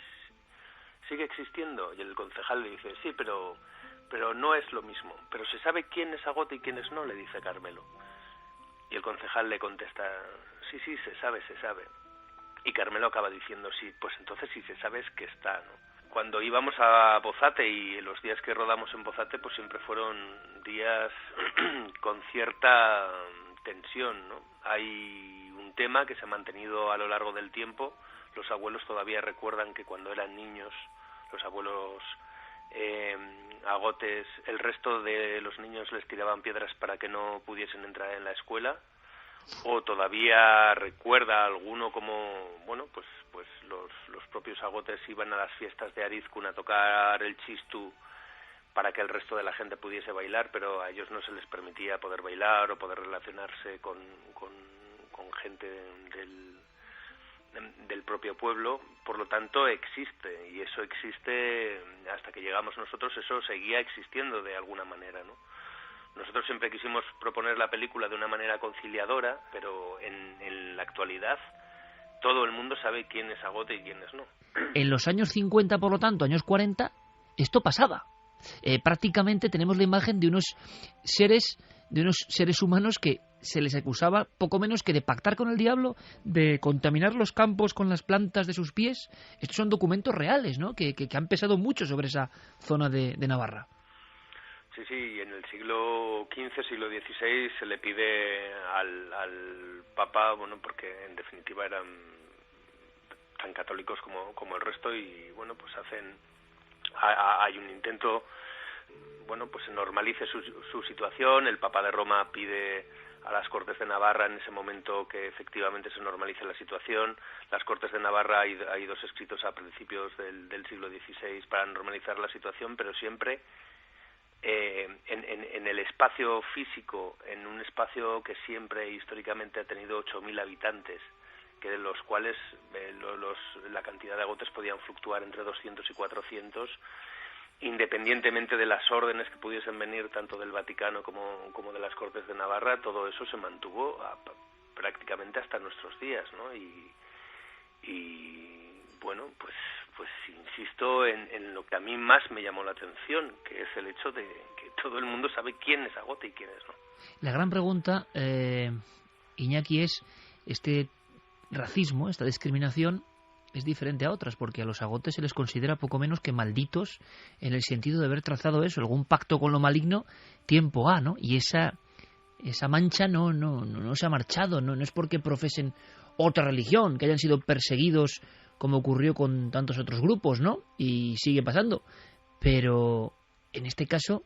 sigue existiendo, y el concejal le dice, sí, pero no es lo mismo. Pero se sabe quién es agote y quiénes no, le dice Carmelo. Y el concejal le contesta, sí, se sabe. Y Carmelo acaba diciendo, sí, pues entonces si se sabe es que está, ¿no? Cuando íbamos a Bozate y los días que rodamos en Bozate, pues siempre fueron días con cierta tensión, ¿no? Hay un tema que se ha mantenido a lo largo del tiempo. Los abuelos todavía recuerdan que cuando eran niños, los abuelos agotes, el resto de los niños les tiraban piedras para que no pudiesen entrar en la escuela, o todavía recuerda alguno como, bueno, pues los propios agotes iban a las fiestas de Arizkun a tocar el chistú para que el resto de la gente pudiese bailar, pero a ellos no se les permitía poder bailar o poder relacionarse con gente del propio pueblo. Por lo tanto existe, y eso existe hasta que llegamos nosotros, eso seguía existiendo de alguna manera, ¿no? Nosotros siempre quisimos proponer la película de una manera conciliadora, pero en la actualidad todo el mundo sabe quién es agote y quién es no. En los años 50, por lo tanto, años 40, esto pasaba. Prácticamente tenemos la imagen de unos seres humanos que se les acusaba poco menos que de pactar con el diablo, de contaminar los campos con las plantas de sus pies. Estos son documentos reales, ¿no?, que han pesado mucho sobre esa zona de Navarra. Sí, en el siglo XV, siglo XVI se le pide al Papa, bueno, porque en definitiva eran tan católicos como el resto, y bueno, pues hay un intento, bueno, pues se normalice su situación. El Papa de Roma pide a las Cortes de Navarra en ese momento que efectivamente se normalice la situación. Las Cortes de Navarra hay dos escritos a principios del siglo XVI para normalizar la situación, pero siempre en el espacio físico, en un espacio que siempre históricamente ha tenido 8.000 habitantes, que de los cuales la cantidad de agotes podían fluctuar entre 200 y 400, independientemente de las órdenes que pudiesen venir tanto del Vaticano como de las Cortes de Navarra. Todo eso se mantuvo prácticamente hasta nuestros días, ¿no? Y bueno, pues pues insisto en lo que a mí más me llamó la atención, que es el hecho de que todo el mundo sabe quién es Agote y quién es no. La gran pregunta, Iñaki, es este racismo, esta discriminación es diferente a otras, porque a los agotes se les considera poco menos que malditos en el sentido de haber trazado eso, algún pacto con lo maligno tiempo A, ¿no? Y esa mancha no se ha marchado, no es porque profesen otra religión, que hayan sido perseguidos como ocurrió con tantos otros grupos, ¿no? Y sigue pasando. Pero en este caso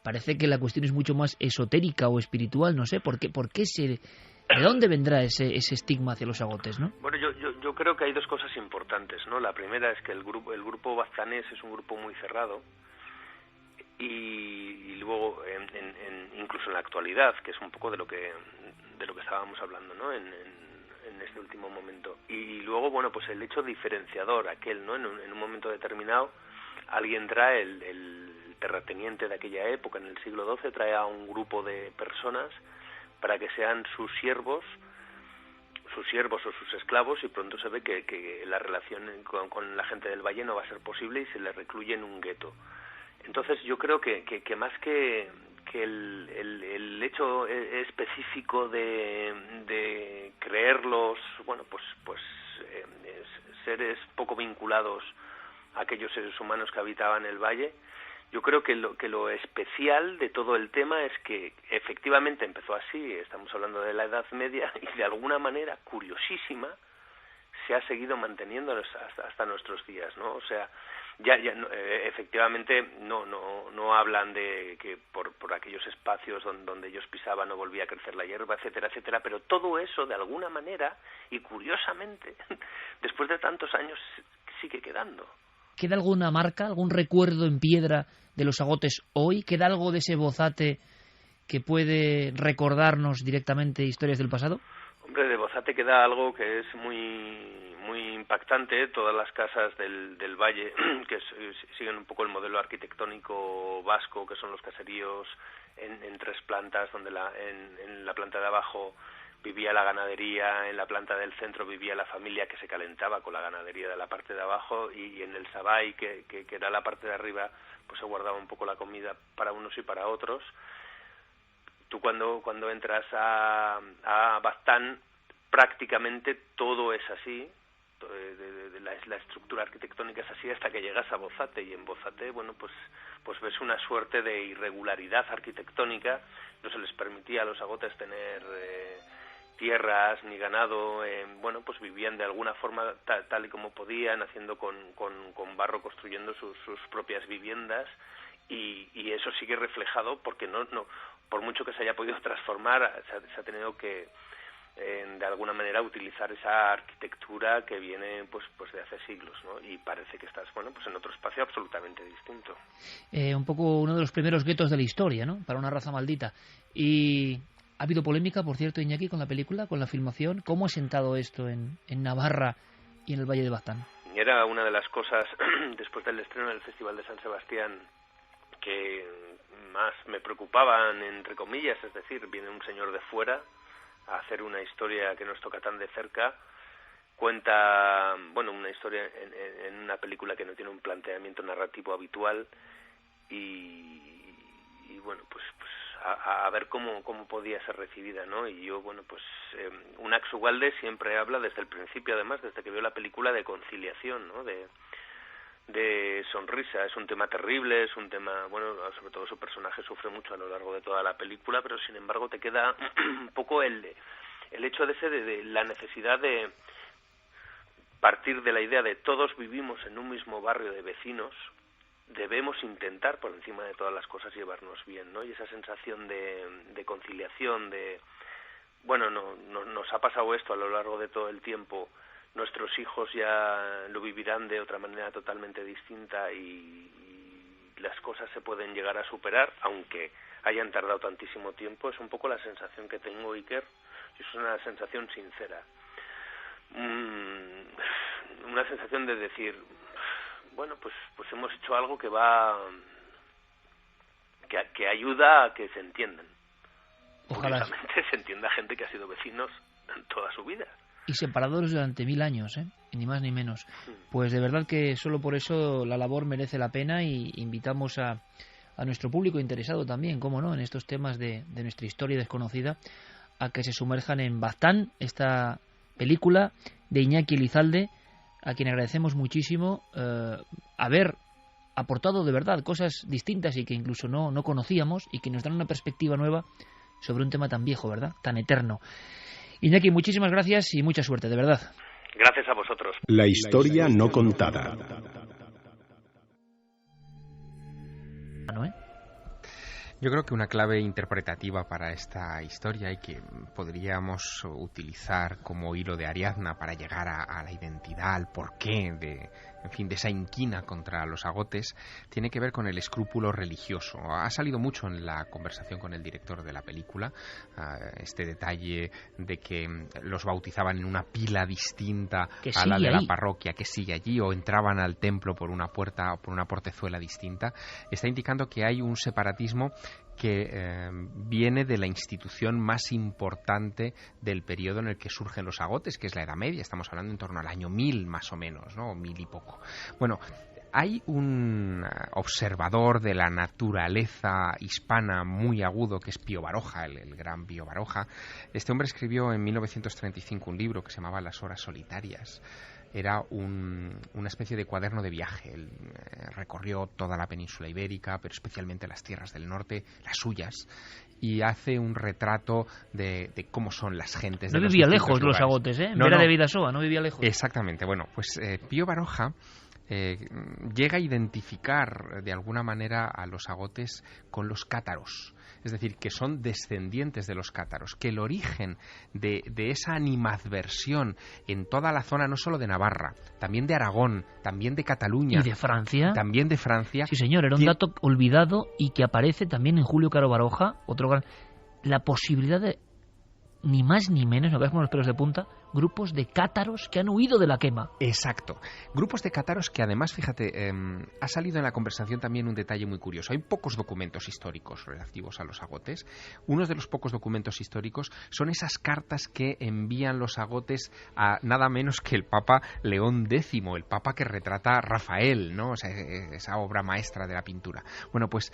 parece que la cuestión es mucho más esotérica o espiritual, no sé, ¿de dónde vendrá ese estigma hacia los agotes, no? Bueno, yo creo que hay dos cosas importantes, ¿no? La primera es que el grupo baztanés es un grupo muy cerrado y luego incluso en la actualidad, que es un poco de lo que estábamos hablando, ¿no? En este último momento. Y luego, bueno, pues el hecho diferenciador, aquel, ¿no? En un momento determinado, alguien trae el terrateniente de aquella época, en el siglo XII, trae a un grupo de personas para que sean sus siervos o sus esclavos, y pronto se ve que la relación con la gente del valle no va a ser posible y se le recluye en un gueto. Entonces yo creo que más que el hecho específico de creerlos, bueno, pues seres poco vinculados a aquellos seres humanos que habitaban el valle, yo creo que lo especial de todo el tema es que efectivamente empezó así, estamos hablando de la Edad Media, y de alguna manera curiosísima se ha seguido manteniendo hasta nuestros días, ¿no? O sea, ya efectivamente no hablan de que por aquellos espacios donde ellos pisaban no volvía a crecer la hierba, etcétera, etcétera, pero todo eso de alguna manera y curiosamente después de tantos años sigue quedando. ¿Queda alguna marca, algún recuerdo en piedra de los agotes hoy? ¿Queda algo de ese Bozate que puede recordarnos directamente historias del pasado? Hombre, de Bozate queda algo que es muy impactante. Todas las casas del valle que siguen un poco el modelo arquitectónico vasco, que son los caseríos en tres plantas, donde en la planta de abajo vivía la ganadería, en la planta del centro vivía la familia que se calentaba con la ganadería de la parte de abajo, y en el Sabay, que era la parte de arriba, pues se guardaba un poco la comida para unos y para otros. Tú cuando entras a Baztán, prácticamente todo es así, la estructura arquitectónica es así hasta que llegas a Bozate, y en Bozate, bueno, pues ves una suerte de irregularidad arquitectónica. No se les permitía a los agotes tener tierras ni ganado, bueno, pues vivían de alguna forma tal y como podían, haciendo con barro, construyendo sus propias viviendas, y eso sigue reflejado porque no por mucho que se haya podido transformar, se ha tenido que de alguna manera utilizar esa arquitectura que viene pues de hace siglos, ¿no? Y parece que estás, bueno, pues en otro espacio absolutamente distinto. Un poco uno de los primeros guetos de la historia, ¿no? Para una raza maldita. Y ha habido polémica, por cierto, Iñaki, con la película, con la filmación. ¿Cómo ha sentado esto en Navarra y en el Valle de Baztán? Era una de las cosas, después del estreno del Festival de San Sebastián, que más me preocupaban, entre comillas, es decir, viene un señor de fuera a hacer una historia que nos toca tan de cerca, cuenta, bueno, una historia en una película que no tiene un planteamiento narrativo habitual, y bueno, pues a ver cómo podía ser recibida, ¿no? Y yo, bueno, pues Unax Ugalde siempre habla desde el principio, además, desde que vio la película, de conciliación, ¿no? De sonrisa. Es un tema terrible, es un tema, bueno, sobre todo su personaje sufre mucho a lo largo de toda la película, pero sin embargo te queda un poco el hecho de la necesidad de partir de la idea de todos vivimos en un mismo barrio de vecinos, debemos intentar por encima de todas las cosas llevarnos bien, ¿no? Y esa sensación de conciliación, bueno, nos ha pasado esto a lo largo de todo el tiempo, nuestros hijos ya lo vivirán de otra manera totalmente distinta, y las cosas se pueden llegar a superar, aunque hayan tardado tantísimo tiempo. Es un poco la sensación que tengo, Iker, y es una sensación sincera. Una sensación de decir, bueno, pues hemos hecho algo que ayuda a que se entiendan. Ojalá Curiosamente se entienda gente que ha sido vecinos toda su vida. Y separados durante 1000 años, ni más ni menos. Pues de verdad que solo por eso la labor merece la pena, y invitamos a nuestro público interesado también, cómo no, en estos temas de nuestra historia desconocida, a que se sumerjan en Baztán, esta película de Iñaki Elizalde, a quien agradecemos muchísimo haber aportado de verdad cosas distintas y que incluso no conocíamos, y que nos dan una perspectiva nueva sobre un tema tan viejo, ¿verdad?, tan eterno. Iñaki, muchísimas gracias y mucha suerte, de verdad. Gracias a vosotros. La historia no contada. Yo creo que una clave interpretativa para esta historia, y que podríamos utilizar como hilo de Ariadna para llegar a la identidad, al porqué de esa inquina contra los agotes, tiene que ver con el escrúpulo religioso. Ha salido mucho en la conversación con el director de la película, este detalle de que los bautizaban en una pila distinta a la de la parroquia, que sigue allí, o entraban al templo por una puerta o por una portezuela distinta. Está indicando que hay un separatismo que viene de la institución más importante del periodo en el que surgen los agotes, que es la Edad Media. Estamos hablando en torno al año 1000 más o menos, ¿no? O 1000 y poco. Bueno, hay un observador de la naturaleza hispana muy agudo, que es Pío Baroja, el gran Pío Baroja. Este hombre escribió en 1935 un libro que se llamaba Las horas solitarias. Era una especie de cuaderno de viaje. Él recorrió toda la península ibérica, pero especialmente las tierras del norte, las suyas, y hace un retrato de cómo son las gentes. No vivía lejos de los agotes, ¿eh? Era de Bidasoa, no vivía lejos. Exactamente. Bueno, pues Pío Baroja llega a identificar de alguna manera a los agotes con los cátaros. Es decir, que son descendientes de los cátaros, que el origen de esa animadversión en toda la zona, no solo de Navarra, también de Aragón, también de Cataluña. ¿Y de Francia? También de Francia. Sí, señor, era un dato olvidado y que aparece también en Julio Caro Baroja, otro gran... La posibilidad de, ni más ni menos, no veas con los pelos de punta, grupos de cátaros que han huido de la quema. Exacto. Grupos de cátaros que además, fíjate, ha salido en la conversación también un detalle muy curioso. Hay pocos documentos históricos relativos a los agotes. Uno de los pocos documentos históricos son esas cartas que envían los agotes a nada menos que el Papa León X, el Papa que retrata a Rafael, ¿no? O sea, esa obra maestra de la pintura. Bueno, pues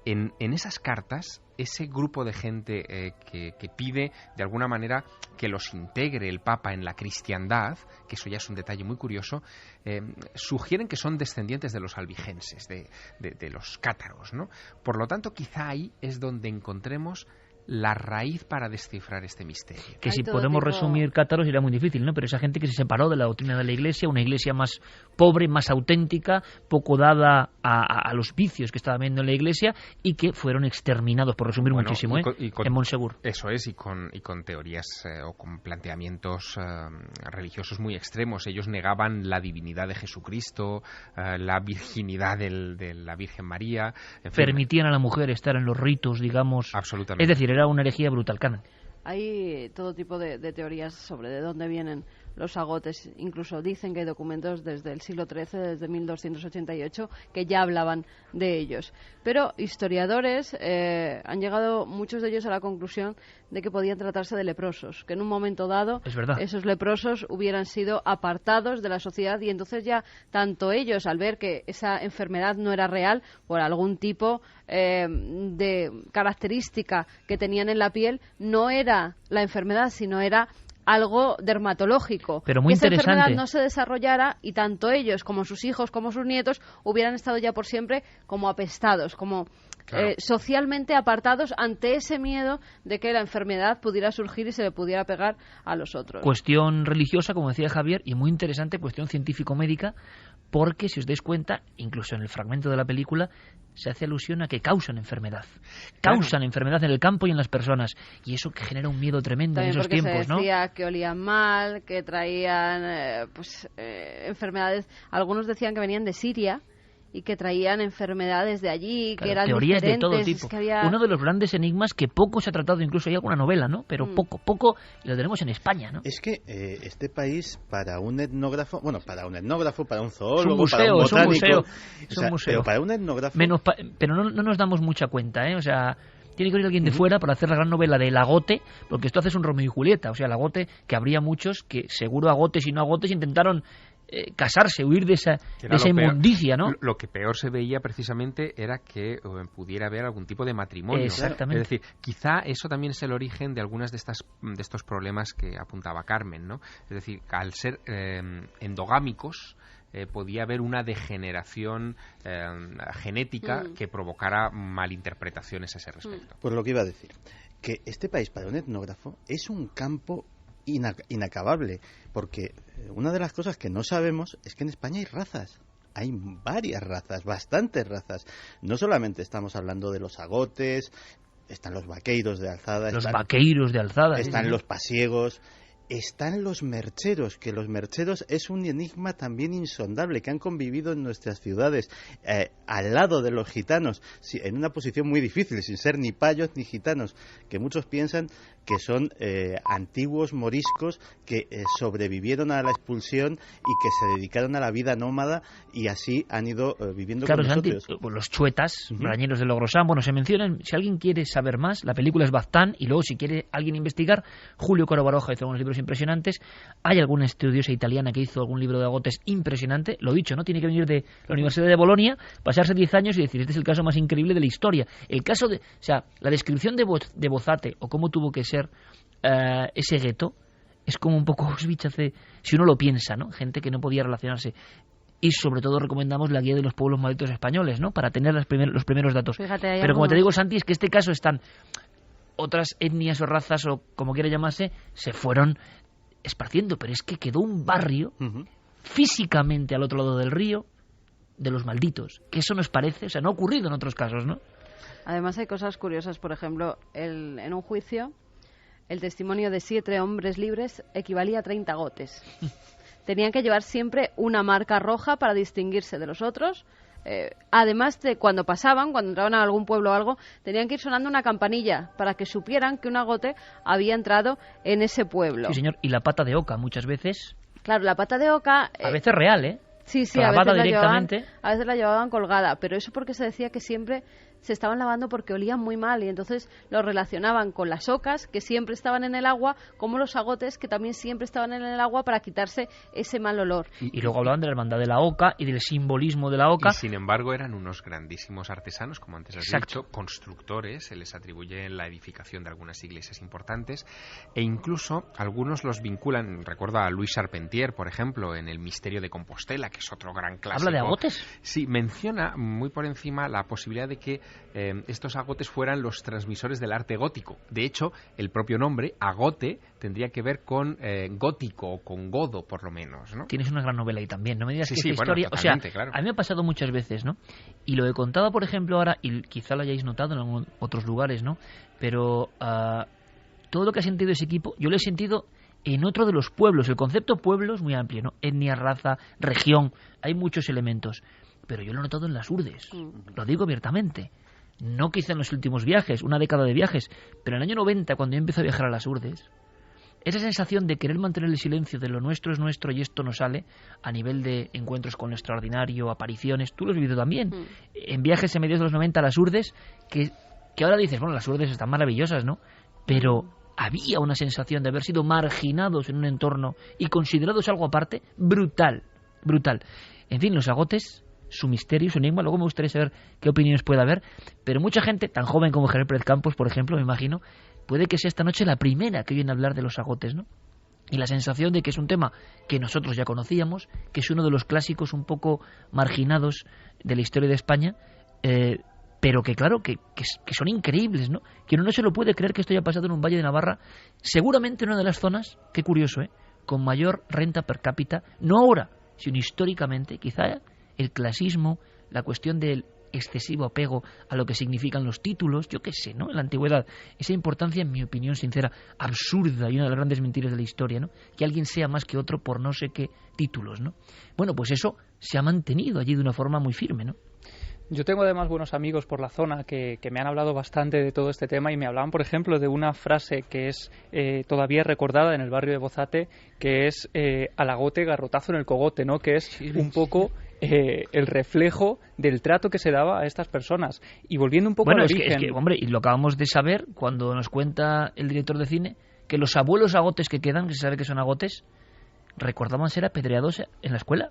en esas cartas, ese grupo de gente que pide de alguna manera que los integre el Papa en la cristiandad, que eso ya es un detalle muy curioso, sugieren que son descendientes de los albigenses, de los cátaros, ¿no? Por lo tanto, quizá ahí es donde encontremos la raíz para descifrar este misterio. Que si podemos resumir cátaros era muy difícil, ¿no? Pero esa gente que se separó de la doctrina de la Iglesia, una Iglesia más pobre, más auténtica, poco dada a los vicios que estaba viendo en la Iglesia, y que fueron exterminados, por resumir muchísimo, en Montsegur. Eso es, y con teorías o con planteamientos religiosos muy extremos. Ellos negaban la divinidad de Jesucristo, la virginidad de la Virgen María. Permitían a la mujer estar en los ritos, digamos. Absolutamente. Es decir, era una herejía brutal, Carmen. Hay todo tipo de teorías sobre de dónde vienen los agotes. Incluso dicen que hay documentos desde el siglo XIII, desde 1288, que ya hablaban de ellos. Pero historiadores han llegado, muchos de ellos, a la conclusión de que podían tratarse de leprosos, que en un momento dado esos leprosos hubieran sido apartados de la sociedad, y entonces ya tanto ellos, al ver que esa enfermedad no era real por algún tipo de característica que tenían en la piel, no era la enfermedad, sino era algo dermatológico. Pero muy que interesante. Esa enfermedad no se desarrollara, y tanto ellos como sus hijos como sus nietos hubieran estado ya por siempre como apestados, como socialmente apartados ante ese miedo de que la enfermedad pudiera surgir y se le pudiera pegar a los otros. Cuestión religiosa, como decía Javier, y muy interesante cuestión científico-médica, porque si os dais cuenta, incluso en el fragmento de la película, se hace alusión a que causan enfermedad. Causan enfermedad en el campo y en las personas. Y eso que genera un miedo tremendo también en esos tiempos, ¿no? Se decía que olían mal, que traían enfermedades. Algunos decían que venían de Siria y que traían enfermedades de allí, que eran teorías diferentes. De todo tipo. Que había... Uno de los grandes enigmas que poco se ha tratado, incluso hay alguna novela, ¿no? Pero poco, y lo tenemos en España, ¿no? Es que este país, para un etnógrafo, para un zoólogo, para un botánico... Es un museo. Pero para un etnógrafo... Pero no nos damos mucha cuenta, ¿eh? O sea, Tiene que venir alguien de fuera para hacer la gran novela del Agote, porque esto hace un Romeo y Julieta. O sea, el Agote, que habría muchos que, seguro agotes y no agotes, intentaron casarse, huir de esa inmundicia, ¿no? Lo que peor se veía precisamente era que pudiera haber algún tipo de matrimonio. Exactamente. Es decir, quizá eso también es el origen de algunas de estos problemas que apuntaba Carmen, ¿no? Es decir, al ser endogámicos, podía haber una degeneración genética que provocara malinterpretaciones a ese respecto. Pues lo que iba a decir, que este país para un etnógrafo es un campo inacabable, porque una de las cosas que no sabemos es que en España hay razas. Hay varias razas, bastantes razas. No solamente estamos hablando de los agotes, están los vaqueiros de alzada. Están los pasiegos. Están los mercheros, que los mercheros es un enigma también insondable, que han convivido en nuestras ciudades, al lado de los gitanos, en una posición muy difícil, sin ser ni payos ni gitanos, que muchos piensan que son antiguos moriscos que sobrevivieron a la expulsión y que se dedicaron a la vida nómada y así han ido viviendo con nosotros. Pues los chuetas, brañeros de Logrosán, bueno, se mencionan. Si alguien quiere saber más, la película es Baztán, y luego si quiere alguien investigar, Julio Coro Baroja hizo algunos libros impresionantes. Hay alguna estudiosa italiana que hizo algún libro de agotes impresionante. Lo dicho, ¿no? Tiene que venir de la Universidad de Bolonia, pasarse 10 años y decir, este es el caso más increíble de la historia. El caso de, o sea, la descripción de Bozate, o cómo tuvo que ser ese gueto, es como un poco Auschwitz hace, si uno lo piensa, ¿no? Gente que no podía relacionarse. Y sobre todo recomendamos la guía de los pueblos malditos españoles, ¿no? Para tener los primeros datos. Fíjate, pero como te digo, Santi, es que este caso están otras etnias o razas o como quiera llamarse, se fueron esparciendo, pero es que quedó un barrio físicamente al otro lado del río de los malditos, que eso nos parece, o sea, no ha ocurrido en otros casos, ¿no? Además hay cosas curiosas, por ejemplo, en un juicio el testimonio de 7 hombres libres equivalía a 30 agotes. Tenían que llevar siempre una marca roja para distinguirse de los otros. Además de cuando entraban a algún pueblo o algo, tenían que ir sonando una campanilla para que supieran que un agote había entrado en ese pueblo. Sí, señor, y la pata de oca muchas veces. Claro, la pata de oca... a veces real, ¿eh? Sí, clavada directamente. A veces la llevaban colgada, pero eso porque se decía que siempre se estaban lavando porque olían muy mal y entonces lo relacionaban con las ocas que siempre estaban en el agua, como los agotes que también siempre estaban en el agua para quitarse ese mal olor. Y luego hablaban de la hermandad de la oca y del simbolismo de la oca. Y sin embargo eran unos grandísimos artesanos, como antes has dicho, constructores, se les atribuye la edificación de algunas iglesias importantes e incluso algunos los vinculan, recuerdo a Luis Charpentier, por ejemplo, en El misterio de Compostela, que es otro gran clásico. ¿Habla de agotes? Sí, menciona muy por encima la posibilidad de que estos agotes fueran los transmisores del arte gótico. De hecho, el propio nombre, agote, tendría que ver con gótico o con godo, por lo menos, ¿no? Tienes una gran novela ahí también, no me digas sí, que sí, esta bueno, historia... O sea, claro. A mí me ha pasado muchas veces, ¿no? Y lo he contado, por ejemplo, ahora, y quizá lo hayáis notado en algunos otros lugares, ¿no? Pero todo lo que ha sentido ese equipo, yo lo he sentido en otro de los pueblos. El concepto pueblo es muy amplio, ¿no? Etnia, raza, región, hay muchos elementos. Pero yo lo he notado en las Urdes, lo digo abiertamente. No quizá en los últimos viajes, una década de viajes, pero en el año 90, cuando yo empecé a viajar a las Urdes, esa sensación de querer mantener el silencio de lo nuestro es nuestro y esto no sale, a nivel de encuentros con lo extraordinario, apariciones, tú lo has vivido también, en viajes en mediados de los 90 a las Urdes, que ahora dices, bueno, las Urdes están maravillosas, ¿no? Pero había una sensación de haber sido marginados en un entorno y considerados algo aparte, brutal. En fin, los agotes, su misterio, su enigma. Luego me gustaría saber qué opiniones puede haber, pero mucha gente, tan joven como Javier Pérez Campos, por ejemplo, me imagino, puede que sea esta noche la primera que viene a hablar de los agotes, ¿no? Y la sensación de que es un tema que nosotros ya conocíamos, que es uno de los clásicos un poco marginados de la historia de España, pero que claro, que son increíbles, ¿no? Que uno no se lo puede creer que esto haya pasado en un valle de Navarra, seguramente en una de las zonas, qué curioso, con mayor renta per cápita, no ahora, sino históricamente, quizá el clasismo, la cuestión del excesivo apego a lo que significan los títulos, yo qué sé, ¿no? En la antigüedad, esa importancia, en mi opinión sincera, absurda y una de las grandes mentiras de la historia, ¿no? Que alguien sea más que otro por no sé qué títulos, ¿no? Bueno, pues eso se ha mantenido allí de una forma muy firme, ¿no? Yo tengo además buenos amigos por la zona que me han hablado bastante de todo este tema y me hablaban, por ejemplo, de una frase que es todavía recordada en el barrio de Bozate, que es al agote garrotazo en el cogote, ¿no? Que es un poco el reflejo del trato que se daba a estas personas. Y volviendo un poco al origen... Es que, hombre, y lo acabamos de saber cuando nos cuenta el director de cine, que los abuelos agotes que quedan, que se sabe que son agotes, recordaban ser apedreados en la escuela.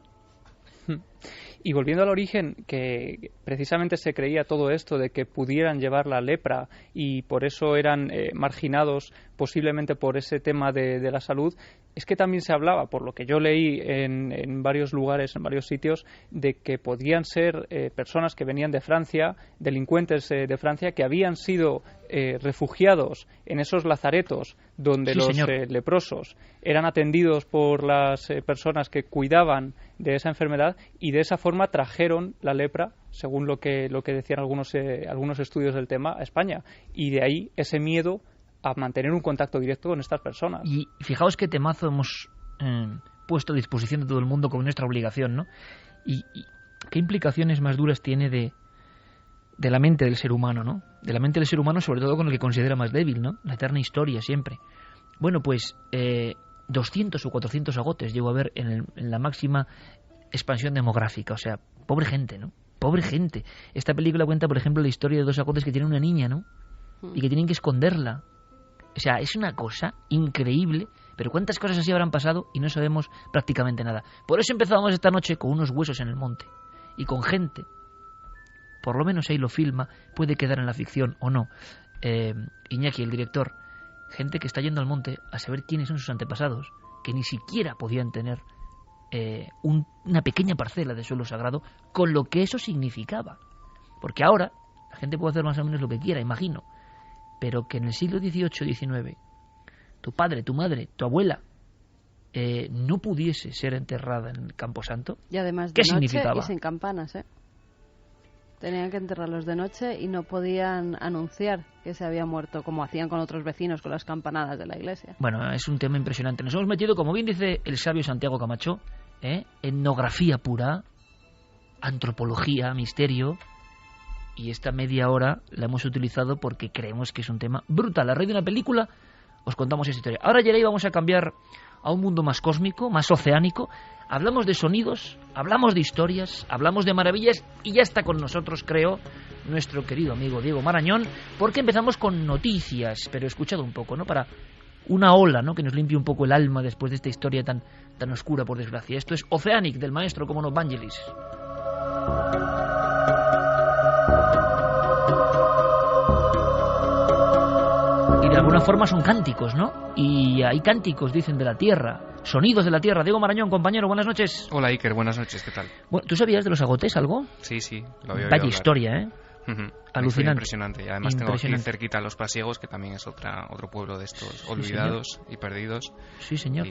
Y volviendo al origen, que precisamente se creía todo esto de que pudieran llevar la lepra y por eso eran marginados posiblemente por ese tema de la salud, es que también se hablaba, por lo que yo leí en varios lugares, en varios sitios, de que podían ser personas que venían de Francia, delincuentes de Francia, que habían sido refugiados en esos lazaretos donde los leprosos eran atendidos por las personas que cuidaban de esa enfermedad, y de esa forma trajeron la lepra, según lo que decían algunos estudios del tema, a España, y de ahí ese miedo a mantener un contacto directo con estas personas. Y fijaos qué temazo hemos puesto a disposición de todo el mundo como nuestra obligación, ¿no? Y qué implicaciones más duras tiene de la mente del ser humano, ¿no? De la mente del ser humano, sobre todo con el que considera más débil, ¿no? La eterna historia siempre. Bueno, pues 200 o 400 agotes llego a ver en la máxima expansión demográfica. O sea, pobre gente, ¿no? Pobre gente. Esta película cuenta, por ejemplo, la historia de 2 agotes que tienen una niña, ¿no? Y que tienen que esconderla. O sea, es una cosa increíble, pero cuántas cosas así habrán pasado y no sabemos prácticamente nada. Por eso empezábamos esta noche con unos huesos en el monte y con gente. Por lo menos ahí lo filma, puede quedar en la ficción o no. Iñaki, el director, gente que está yendo al monte a saber quiénes son sus antepasados, que ni siquiera podían tener una pequeña parcela de suelo sagrado, con lo que eso significaba. Porque ahora la gente puede hacer más o menos lo que quiera, imagino, pero que en el siglo XVIII, XIX, tu padre, tu madre, tu abuela no pudiese ser enterrada en el Camposanto, y además ¿qué de noche significaba? Y sin campanas, Tenían que enterrarlos de noche y no podían anunciar que se había muerto, como hacían con otros vecinos con las campanadas de la iglesia. Bueno, es un tema impresionante. Nos hemos metido, como bien dice el sabio Santiago Camacho, etnografía pura, antropología, misterio, y esta media hora la hemos utilizado porque creemos que es un tema brutal. A raíz de una película os contamos esa historia. Ahora, Yeray, vamos a cambiar a un mundo más cósmico, más oceánico. Hablamos de sonidos, hablamos de historias, hablamos de maravillas, y ya está con nosotros, creo, nuestro querido amigo Diego Marañón, porque empezamos con noticias, pero escuchado un poco, ¿no? Para una ola, ¿no? Que nos limpie un poco el alma después de esta historia tan oscura, por desgracia. Esto es Oceanic, del maestro, como no, Vangelis. Y de alguna forma son cánticos, ¿no? Y hay cánticos, dicen, de la tierra, sonidos de la tierra. Diego Marañón, compañero, buenas noches. Hola, Iker, buenas noches, ¿qué tal? Bueno, ¿tú sabías de los agotes algo? Sí, lo había oído Vaya hablar. Historia, ¿eh? Alucinante. Impresionante. Y además tengo aquí cerquita a Los Pasiegos, que también es otro pueblo de estos olvidados y perdidos. Sí, señor.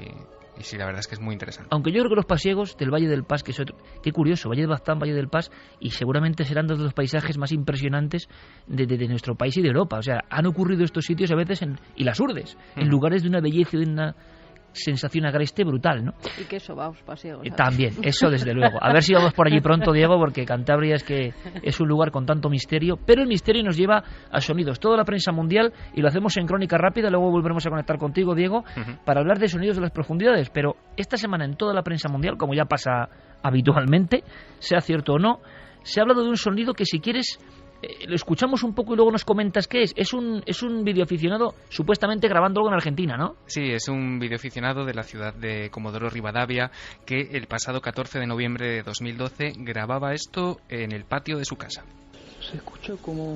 Y sí, la verdad es que es muy interesante. Aunque yo creo que los pasiegos del Valle del Pas, que es otro, qué curioso, Valle de Baztán, Valle del Pas, y seguramente serán dos de los paisajes más impresionantes de nuestro país y de Europa. O sea, han ocurrido estos sitios a veces y las urdes, en lugares de una belleza y de una sensación agreste brutal, ¿no? Y que eso, vamos, pasiegos. También, eso desde luego. A ver si vamos por allí pronto, Diego, porque Cantabria es un lugar con tanto misterio, pero el misterio nos lleva a sonidos. Toda la prensa mundial, y lo hacemos en crónica rápida, luego volveremos a conectar contigo, Diego, para hablar de sonidos de las profundidades. Pero esta semana en toda la prensa mundial, como ya pasa habitualmente, sea cierto o no, se ha hablado de un sonido que, si quieres, lo escuchamos un poco y luego nos comentas qué es. Es un videoaficionado supuestamente grabando algo en Argentina, ¿no? Sí, es un videoaficionado de la ciudad de Comodoro Rivadavia que el pasado 14 de noviembre de 2012 grababa esto en el patio de su casa. Se escucha como...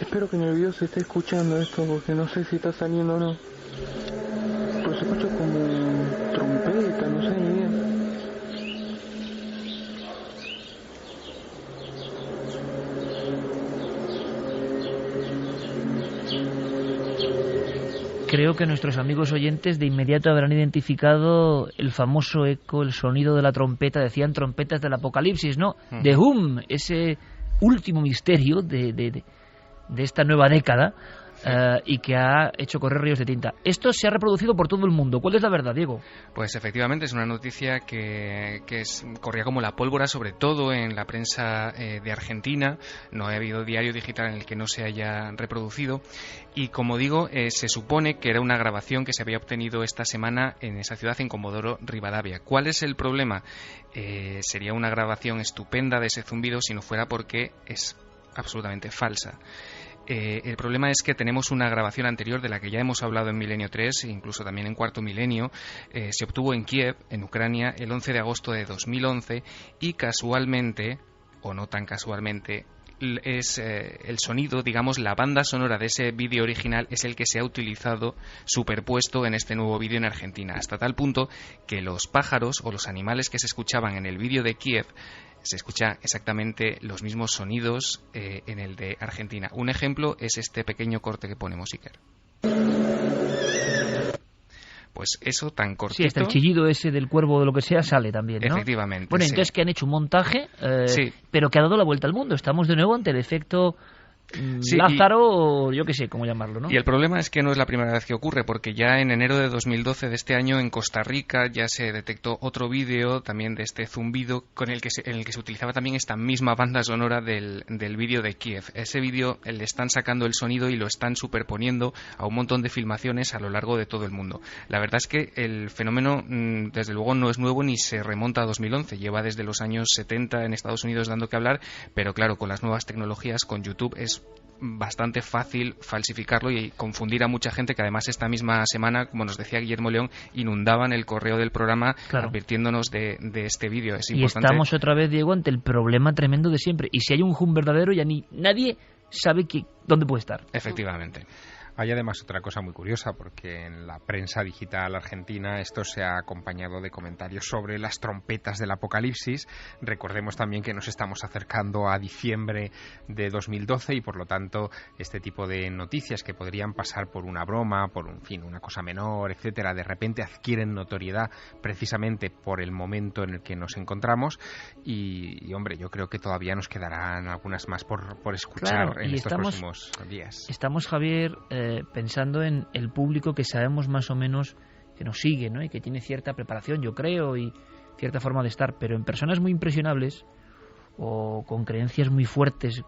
Espero que en el video se esté escuchando esto, porque no sé si está saliendo o no. Pero se escucha como trompeta, no sé ni idea. Creo que nuestros amigos oyentes de inmediato habrán identificado el famoso eco, el sonido de la trompeta. Decían trompetas del apocalipsis, ¿no? The Hum, ese último misterio de esta nueva década. y que ha hecho correr ríos de tinta. Esto se ha reproducido por todo el mundo. ¿Cuál es la verdad, Diego? Pues efectivamente es una noticia que corría como la pólvora, sobre todo en la prensa de Argentina. No ha habido diario digital en el que no se haya reproducido. Y como digo, se supone que era una grabación que se había obtenido esta semana en esa ciudad, en Comodoro Rivadavia. ¿Cuál es el problema? Sería una grabación estupenda de ese zumbido si no fuera porque es absolutamente falsa. El problema es que tenemos una grabación anterior de la que ya hemos hablado en Milenio 3, incluso también en Cuarto Milenio. Se obtuvo en Kiev, en Ucrania, el 11 de agosto de 2011 y casualmente, o no tan casualmente, es el sonido, digamos, la banda sonora de ese vídeo original es el que se ha utilizado superpuesto en este nuevo vídeo en Argentina, hasta tal punto que los pájaros o los animales que se escuchaban en el vídeo de Kiev se escucha exactamente los mismos sonidos en el de Argentina. Un ejemplo es este pequeño corte que ponemos, Iker. Pues eso tan cortito. Sí, hasta el chillido ese del cuervo o de lo que sea sale también, ¿no? Efectivamente. Bueno, sí. entonces que han hecho un montaje, sí, pero que ha dado la vuelta al mundo. Estamos de nuevo ante el efecto sí, Lázaro, o yo qué sé cómo llamarlo, ¿no? Y el problema es que no es la primera vez que ocurre, porque ya en enero de 2012 de este año en Costa Rica ya se detectó otro vídeo también de este zumbido en el que se utilizaba también esta misma banda sonora del vídeo de Kiev. Ese vídeo le están sacando el sonido y lo están superponiendo a un montón de filmaciones a lo largo de todo el mundo. La verdad es que el fenómeno desde luego no es nuevo ni se remonta a 2011, lleva desde los años 70 en Estados Unidos dando que hablar, pero claro, con las nuevas tecnologías, con YouTube es bastante fácil falsificarlo y confundir a mucha gente que además esta misma semana, como nos decía Guillermo León, inundaban el correo del programa advirtiéndonos de este vídeo. Es importante. Estamos otra vez, Diego, ante el problema tremendo de siempre. Y si hay un hum verdadero, ya nadie sabe dónde puede estar. Efectivamente. Hay además otra cosa muy curiosa, porque en la prensa digital argentina esto se ha acompañado de comentarios sobre las trompetas del apocalipsis. Recordemos también que nos estamos acercando a diciembre de 2012 y por lo tanto este tipo de noticias que podrían pasar por una broma, por una cosa menor, etcétera, de repente adquieren notoriedad precisamente por el momento en el que nos encontramos y hombre, yo creo que todavía nos quedarán algunas más por escuchar en estos próximos días. Estamos, Javier, pensando en el público que sabemos más o menos que nos sigue, ¿no? Y que tiene cierta preparación, yo creo, y cierta forma de estar, pero en personas muy impresionables o con creencias muy fuertes,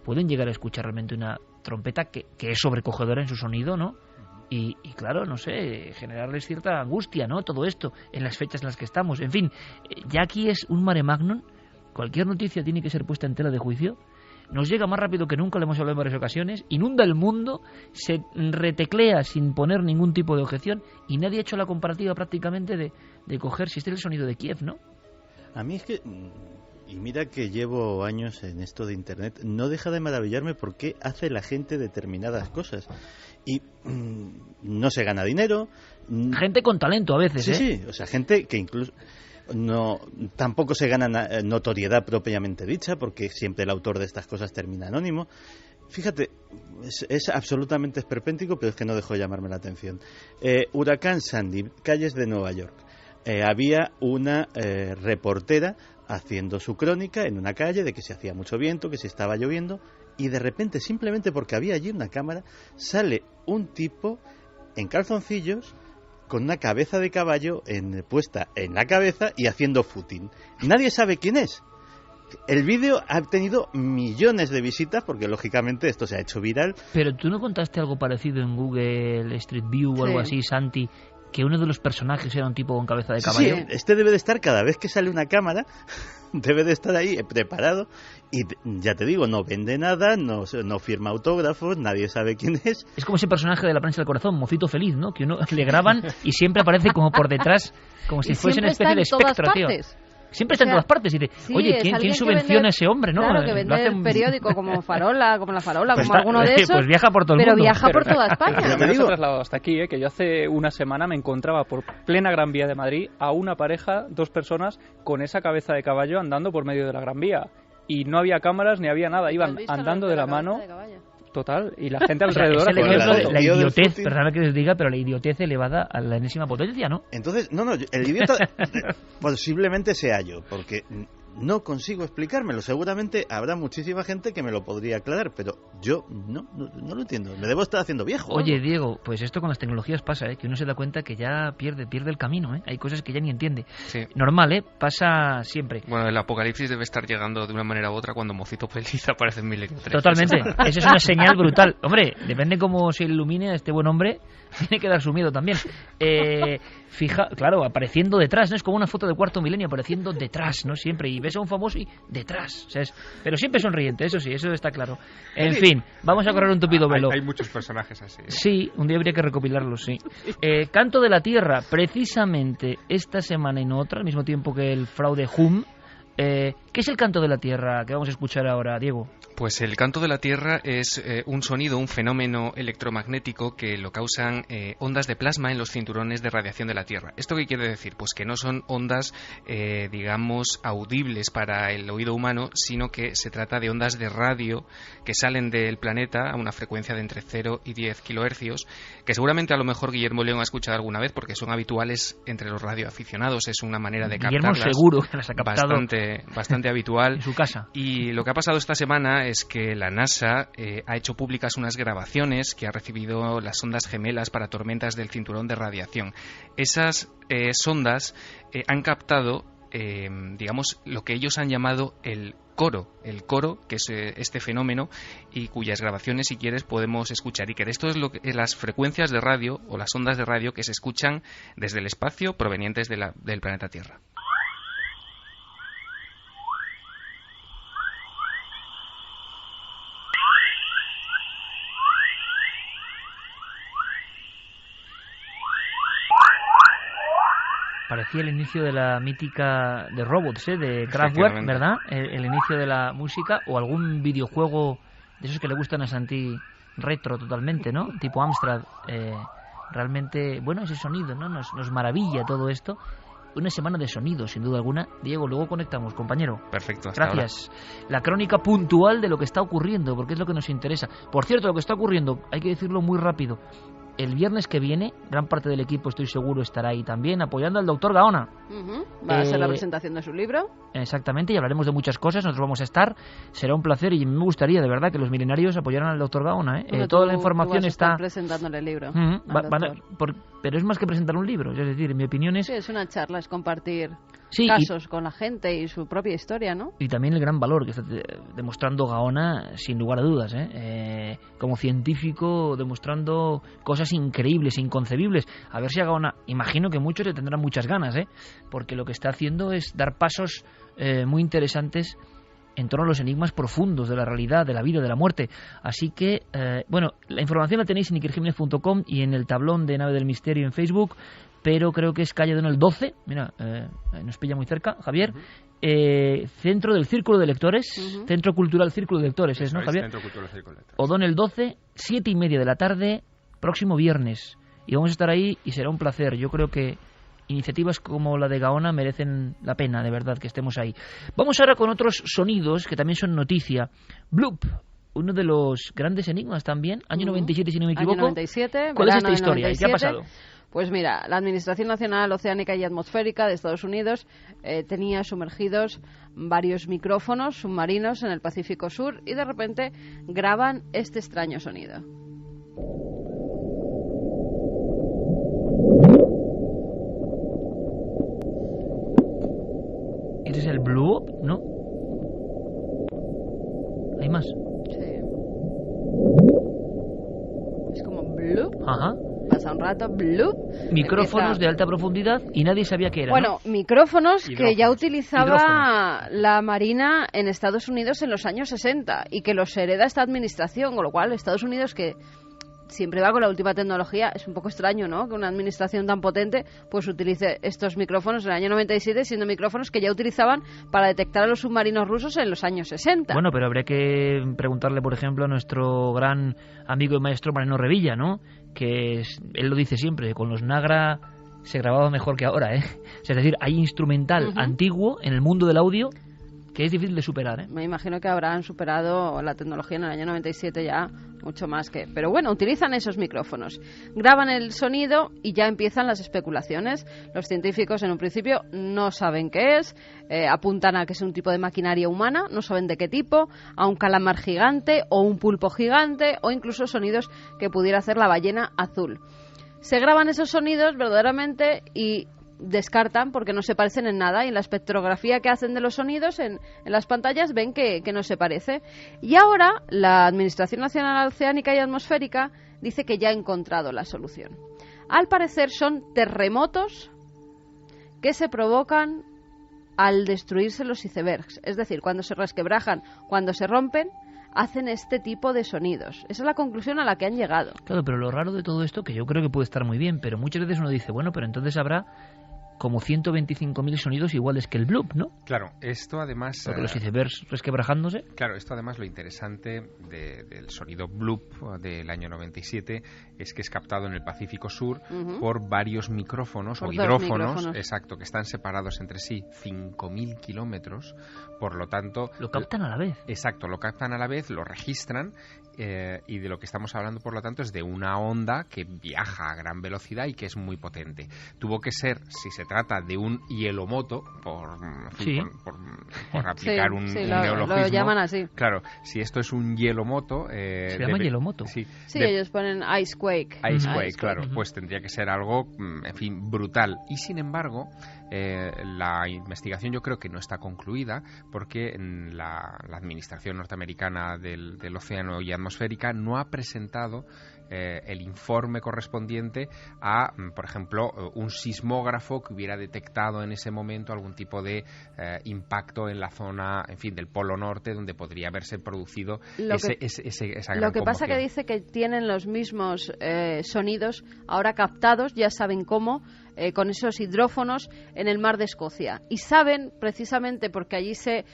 pueden llegar a escuchar realmente una trompeta que es sobrecogedora en su sonido, ¿no? Y claro, no sé, generarles cierta angustia, ¿no? Todo esto en las fechas en las que estamos. En fin, ya aquí es un mare magnum. Cualquier noticia tiene que ser puesta en tela de juicio. Nos llega más rápido que nunca, lo hemos hablado en varias ocasiones, inunda el mundo, se reteclea sin poner ningún tipo de objeción y nadie ha hecho la comparativa prácticamente de coger si este es el sonido de Kiev, ¿no? A mí es que, y mira que llevo años en esto de Internet, no deja de maravillarme por qué hace la gente determinadas cosas. Y no se gana dinero. Gente con talento a veces, Sí, o sea, gente que incluso... tampoco se gana notoriedad propiamente dicha, porque siempre el autor de estas cosas termina anónimo. Fíjate, es absolutamente esperpéntico, pero es que no dejó de llamarme la atención. Huracán Sandy, calles de Nueva York. Había una reportera haciendo su crónica en una calle de que se hacía mucho viento, que se estaba lloviendo, y de repente, simplemente porque había allí una cámara, sale un tipo en calzoncillos con una cabeza de caballo puesta en la cabeza y haciendo footing. Nadie sabe quién es. El vídeo ha tenido millones de visitas porque lógicamente esto se ha hecho viral. Pero tú no contaste algo parecido en Google Street View o algo así, Santi, que uno de los personajes era un tipo con cabeza de caballo. Sí, este debe de estar cada vez que sale una cámara, debe de estar ahí preparado y ya te digo, no vende nada, no firma autógrafos, nadie sabe quién es. Es como ese personaje de La prensa del corazón, Mocito Feliz, ¿no? Que uno le graban y siempre aparece como por detrás, como si fuese una especie de espectro, tío. Siempre está en todas partes y dice, oye, ¿quién subvenciona a ese hombre, no? Claro, que vende el periódico como Farola, como La Farola, pues como alguno de esos. Pues viaja por todo el mundo. Pero viaja por toda España. Pero me he trasladado hasta aquí, que yo hace una semana me encontraba por plena Gran Vía de Madrid a una pareja, 2 personas, con esa cabeza de caballo andando por medio de la Gran Vía. Y no había cámaras ni había nada, iban andando de la mano. Total, y la gente alrededor... Es el ejemplo de la idiotez, perdóname que les diga, pero la idiotez elevada a la enésima potencia, ¿no? Entonces, el idiota posiblemente sea yo, porque no consigo explicármelo. Seguramente habrá muchísima gente que me lo podría aclarar, pero Yo no lo entiendo. Me debo estar haciendo viejo. Oye, Diego, pues esto con las tecnologías pasa, que uno se da cuenta que ya pierde el camino, Hay cosas que ya ni entiende. Sí. Normal, pasa siempre. Bueno, el apocalipsis debe estar llegando de una manera u otra cuando Mocito Feliz aparece en Milenio 3. Totalmente. Esa es una señal brutal. Hombre, depende cómo se ilumine a este buen hombre, tiene que dar su miedo también. Claro, apareciendo detrás, ¿no? Es como una foto de Cuarto Milenio, apareciendo detrás, ¿no? Siempre. Y ves a un famoso y detrás. O sea, pero siempre sonriente, eso sí, eso está claro. En fin, vamos a correr un tupido velo. Hay muchos personajes así. Sí, un día habría que recopilarlos, sí. Canto de la Tierra, precisamente esta semana y no otra, al mismo tiempo que el fraude Hum. ¿Qué es el Canto de la Tierra que vamos a escuchar ahora, Diego? Pues el canto de la Tierra es un sonido, un fenómeno electromagnético que lo causan ondas de plasma en los cinturones de radiación de la Tierra. ¿Esto qué quiere decir? Pues que no son ondas, digamos, audibles para el oído humano, sino que se trata de ondas de radio que salen del planeta a una frecuencia de entre 0 y 10 kilohercios, que seguramente a lo mejor Guillermo León ha escuchado alguna vez porque son habituales entre los radioaficionados. Es una manera de captarlas. Guillermo seguro que las ha captado bastante habitual en su casa. Y lo que ha pasado esta semana es que la NASA ha hecho públicas unas grabaciones que ha recibido las sondas gemelas para tormentas del cinturón de radiación. Esas sondas han captado, digamos, lo que ellos han llamado el coro, que es este fenómeno y cuyas grabaciones, si quieres, podemos escuchar. Y que esto es las frecuencias de radio o las ondas de radio que se escuchan desde el espacio provenientes del planeta Tierra. Parecía el inicio de la mítica de Robots, de Kraftwerk, ¿verdad? El inicio de la música, o algún videojuego de esos que le gustan a Santi, retro totalmente, ¿no? Tipo Amstrad. Realmente, bueno, ese sonido, ¿no? Nos maravilla todo esto. Una semana de sonido, sin duda alguna. Diego, luego conectamos, compañero. Perfecto, hasta gracias. Ahora. La crónica puntual de lo que está ocurriendo, porque es lo que nos interesa. Por cierto, lo que está ocurriendo, hay que decirlo muy rápido. El viernes que viene, gran parte del equipo, estoy seguro, estará ahí también, apoyando al doctor Gaona. Va a ser la presentación de su libro. Exactamente, y hablaremos de muchas cosas, nosotros vamos a estar. Será un placer y me gustaría, de verdad, que los milenarios apoyaran al doctor Gaona. Toda la información está presentándole el libro. Pero es más que presentar un libro, es decir, en mi opinión es... Sí, es una charla, es compartir casos con la gente y su propia historia, ¿no? Y también el gran valor que está demostrando Gaona, sin lugar a dudas, como científico, demostrando cosas increíbles, inconcebibles. A ver si a Gaona, imagino que muchos le tendrán muchas ganas, porque lo que está haciendo es dar pasos muy interesantes en torno a los enigmas profundos de la realidad, de la vida, de la muerte. Así que, la información la tenéis en ikerjimenez.com y en el tablón de Nave del Misterio en Facebook, pero creo que es calle Donel 12, mira, nos pilla muy cerca, Javier, Centro del Círculo de Lectores, Centro Cultural Círculo de Lectores, ¿no, Javier? Centro Cultural Círculo de Lectores. O'Donnell 12, 7:30 de la tarde, próximo viernes. Y vamos a estar ahí y será un placer. Yo creo que iniciativas como la de Gaona merecen la pena, de verdad, que estemos ahí. Vamos ahora con otros sonidos que también son noticia. Bloop, uno de los grandes enigmas también, año 97 si no me equivoco. Año 97, ¿Cuál es esta historia? 97? ¿Qué ha pasado? Pues mira, la Administración Nacional Oceánica y Atmosférica de Estados Unidos tenía sumergidos varios micrófonos submarinos en el Pacífico Sur y de repente graban este extraño sonido. ¿Ese es el bloop? ¿No? ¿Hay más? Sí. Es como bloop. Ajá. Pasa un rato, bloop. Micrófonos de alta profundidad y nadie sabía qué era. Bueno, ¿no? Micrófonos que ya utilizaba la Marina en Estados Unidos en los años 60 y que los hereda esta administración, con lo cual Estados Unidos, que siempre va con la última tecnología, es un poco extraño, ¿no?, que una administración tan potente pues utilice estos micrófonos en el año 97, siendo micrófonos que ya utilizaban para detectar a los submarinos rusos en los años 60. Bueno, pero habría que preguntarle, por ejemplo, a nuestro gran amigo y maestro Mariano Revilla, ¿no?, que él lo dice siempre, con los Nagra se grababa mejor que ahora, ¿eh? Es decir, hay instrumental antiguo en el mundo del audio que es difícil de superar, ¿eh? Me imagino que habrán superado la tecnología en el año 97 ya mucho más que... Pero bueno, utilizan esos micrófonos, graban el sonido y ya empiezan las especulaciones. Los científicos en un principio no saben qué es, apuntan a que es un tipo de maquinaria humana, no saben de qué tipo, a un calamar gigante o un pulpo gigante o incluso sonidos que pudiera hacer la ballena azul. Se graban esos sonidos verdaderamente y descartan porque no se parecen en nada, y en la espectrografía que hacen de los sonidos en las pantallas ven que no se parece. Y ahora la Administración Nacional Oceánica y Atmosférica dice que ya ha encontrado la solución. Al parecer son terremotos que se provocan al destruirse los icebergs, es decir, cuando se resquebrajan, cuando se rompen, hacen este tipo de sonidos. Esa es la conclusión a la que han llegado. Claro, pero lo raro de todo esto, que yo creo que puede estar muy bien, pero muchas veces uno dice, bueno, pero entonces habrá como 125.000 sonidos iguales que el bloop, ¿no? Claro, esto además... Porque los icebergs resquebrajándose... Claro, esto además lo interesante del sonido bloop del año 97 es que es captado en el Pacífico Sur por varios micrófonos o hidrófonos, exacto, que están separados entre sí 5.000 kilómetros, por lo tanto... Lo captan a la vez. Exacto, lo captan a la vez, lo registran, y de lo que estamos hablando, por lo tanto, es de una onda que viaja a gran velocidad y que es muy potente. Tuvo que ser, si se trata de un hielomoto, por aplicar un neologismo. Lo llaman así. Claro, si esto es un hielomoto... se llama hielomoto. Sí, ellos ponen icequake. Icequake, claro, pues tendría que ser algo, en fin, brutal. Y sin embargo, la investigación yo creo que no está concluida, porque la Administración Norteamericana del Océano y Atmosférica no ha presentado el informe correspondiente a, por ejemplo, un sismógrafo que hubiera detectado en ese momento algún tipo de impacto en la zona, en fin, del Polo Norte, donde podría haberse producido esa gran Lo que pasa conmoción. que dice que tienen los mismos sonidos ahora captados, ya saben cómo, con esos hidrófonos en el mar de Escocia. Y saben, precisamente porque allí se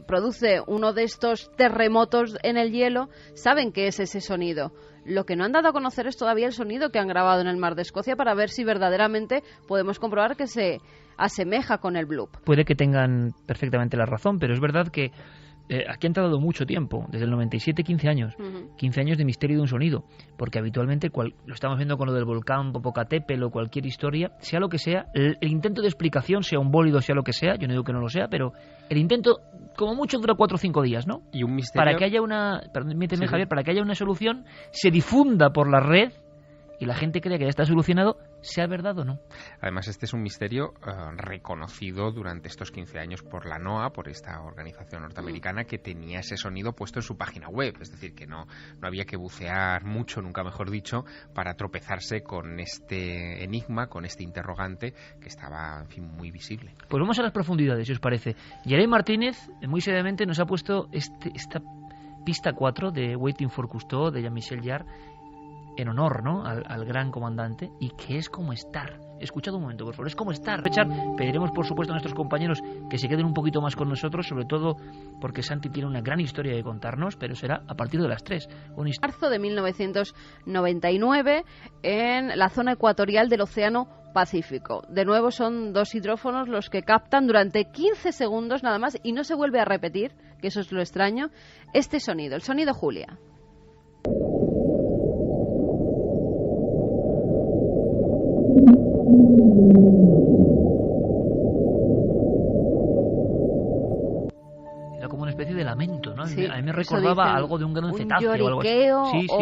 produce uno de estos terremotos en el hielo, saben que es ese sonido. Lo que no han dado a conocer es todavía el sonido que han grabado en el mar de Escocia para ver si verdaderamente podemos comprobar que se asemeja con el bloop. Puede que tengan perfectamente la razón, pero es verdad que aquí han tardado mucho tiempo, desde el 97, 15 años. 15 años de misterio de un sonido, porque habitualmente, lo estamos viendo con lo del volcán Popocatépetl o cualquier historia, sea lo que sea, el intento de explicación, sea un bólido, sea lo que sea, yo no digo que no lo sea, pero el intento, como mucho, dura 4 o 5 días, ¿no? Y un misterio... Para que haya permíteme, Javier, para que haya una solución, se difunda por la red y la gente crea que ya está solucionado, sea verdad o no. Además, este es un misterio reconocido durante estos 15 años por la NOAA, por esta organización norteamericana que tenía ese sonido puesto en su página web. Es decir, que no había que bucear mucho, nunca mejor dicho, para tropezarse con este enigma, con este interrogante que estaba, en fin, muy visible. Pues vamos a las profundidades, si os parece. Yerey Martínez, muy seriamente, nos ha puesto esta pista 4 de Waiting for Cousteau, de Jean-Michel Jarre, en honor, ¿no?, al gran comandante, y que es como estar. Escuchad un momento, por favor, es como estar. Pediremos, por supuesto, a nuestros compañeros que se queden un poquito más con nosotros, sobre todo porque Santi tiene una gran historia que contarnos, pero será a partir de las 3. Marzo de 1999, en la zona ecuatorial del Océano Pacífico. De nuevo son 2 hidrófonos los que captan durante 15 segundos nada más, y no se vuelve a repetir, que eso es lo extraño, este sonido, el sonido Julia. Era como una especie de lamento, ¿no? Sí, a mí me recordaba algo de un gran cetáceo o algo así. Sí.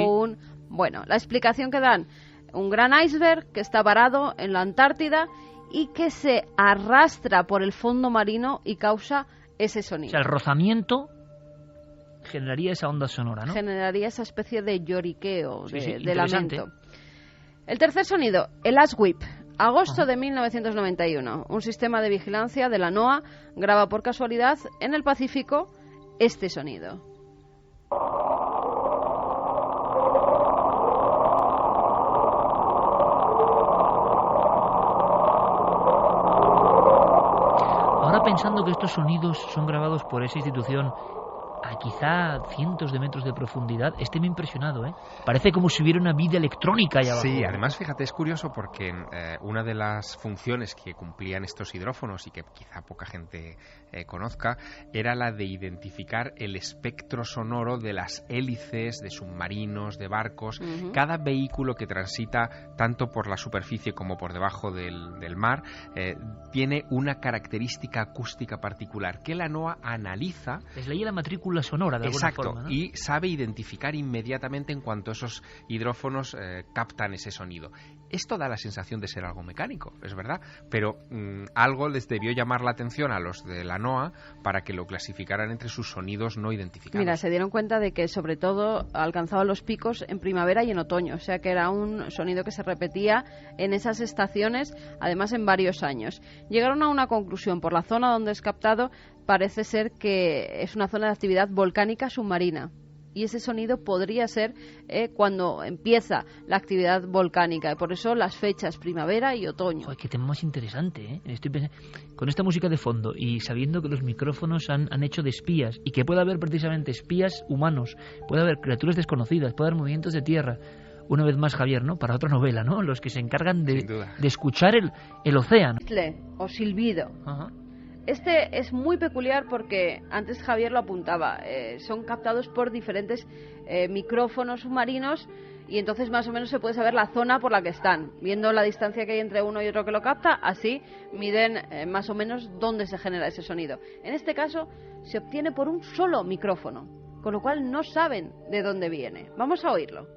Bueno, la explicación que dan: un gran iceberg que está varado en la Antártida y que se arrastra por el fondo marino y causa ese sonido. O sea, el rozamiento generaría esa onda sonora, ¿no? Generaría esa especie de lloriqueo, de lamento. El tercer sonido, el ASWIP. Agosto de 1991. Un sistema de vigilancia de la NOAA graba por casualidad en el Pacífico este sonido. Ahora, pensando que estos sonidos son grabados por esa institución a quizá cientos de metros de profundidad. Me ha impresionado, ¿eh? Parece como si hubiera una vida electrónica allá abajo. Sí, además, fíjate, es curioso porque una de las funciones que cumplían estos hidrófonos y que quizá poca gente conozca era la de identificar el espectro sonoro de las hélices de submarinos, de barcos. Cada vehículo que transita tanto por la superficie como por debajo del mar tiene una característica acústica particular que la NOAA analiza. Les leía la matrícula sonora de alguna forma, ¿no? Y sabe identificar inmediatamente en cuanto esos hidrófonos captan ese sonido. Esto da la sensación de ser algo mecánico, es verdad, pero algo les debió llamar la atención a los de la NOAA para que lo clasificaran entre sus sonidos no identificados. Mira, se dieron cuenta de que sobre todo alcanzaba los picos en primavera y en otoño, o sea que era un sonido que se repetía en esas estaciones, además en varios años. Llegaron a una conclusión: por la zona donde es captado parece ser que es una zona de actividad volcánica submarina. Y ese sonido podría ser cuando empieza la actividad volcánica. Y por eso las fechas primavera y otoño. Joder, qué tema más interesante, ¿eh? Estoy pensando, con esta música de fondo y sabiendo que los micrófonos han hecho de espías y que puede haber precisamente espías humanos, puede haber criaturas desconocidas, puede haber movimientos de tierra. Una vez más, Javier, ¿no? Para otra novela, ¿no? Los que se encargan de escuchar el océano. O silbido. Ajá. Este es muy peculiar porque antes Javier lo apuntaba, son captados por diferentes micrófonos submarinos y entonces más o menos se puede saber la zona por la que están. Viendo la distancia que hay entre uno y otro que lo capta, así miden más o menos dónde se genera ese sonido. En este caso se obtiene por un solo micrófono, con lo cual no saben de dónde viene. Vamos a oírlo.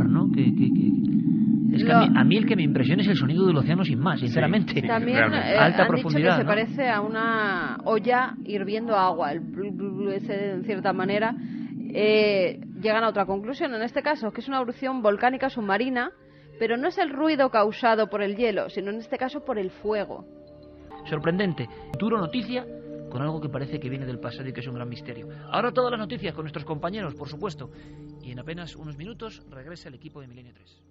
¿no? Es que a mí el que me impresiona es el sonido del océano sin más, sinceramente. Sí, también a alta profundidad, dicho que se parece a una olla hirviendo agua, el blu, blu, blu ese, en cierta manera. Llegan a otra conclusión, en este caso, que es una erupción volcánica submarina, pero no es el ruido causado por el hielo, sino en este caso por el fuego. Sorprendente. Futuro noticia con algo que parece que viene del pasado y que es un gran misterio. Ahora todas las noticias con nuestros compañeros, por supuesto. Y en apenas unos minutos regresa el equipo de Milenio 3.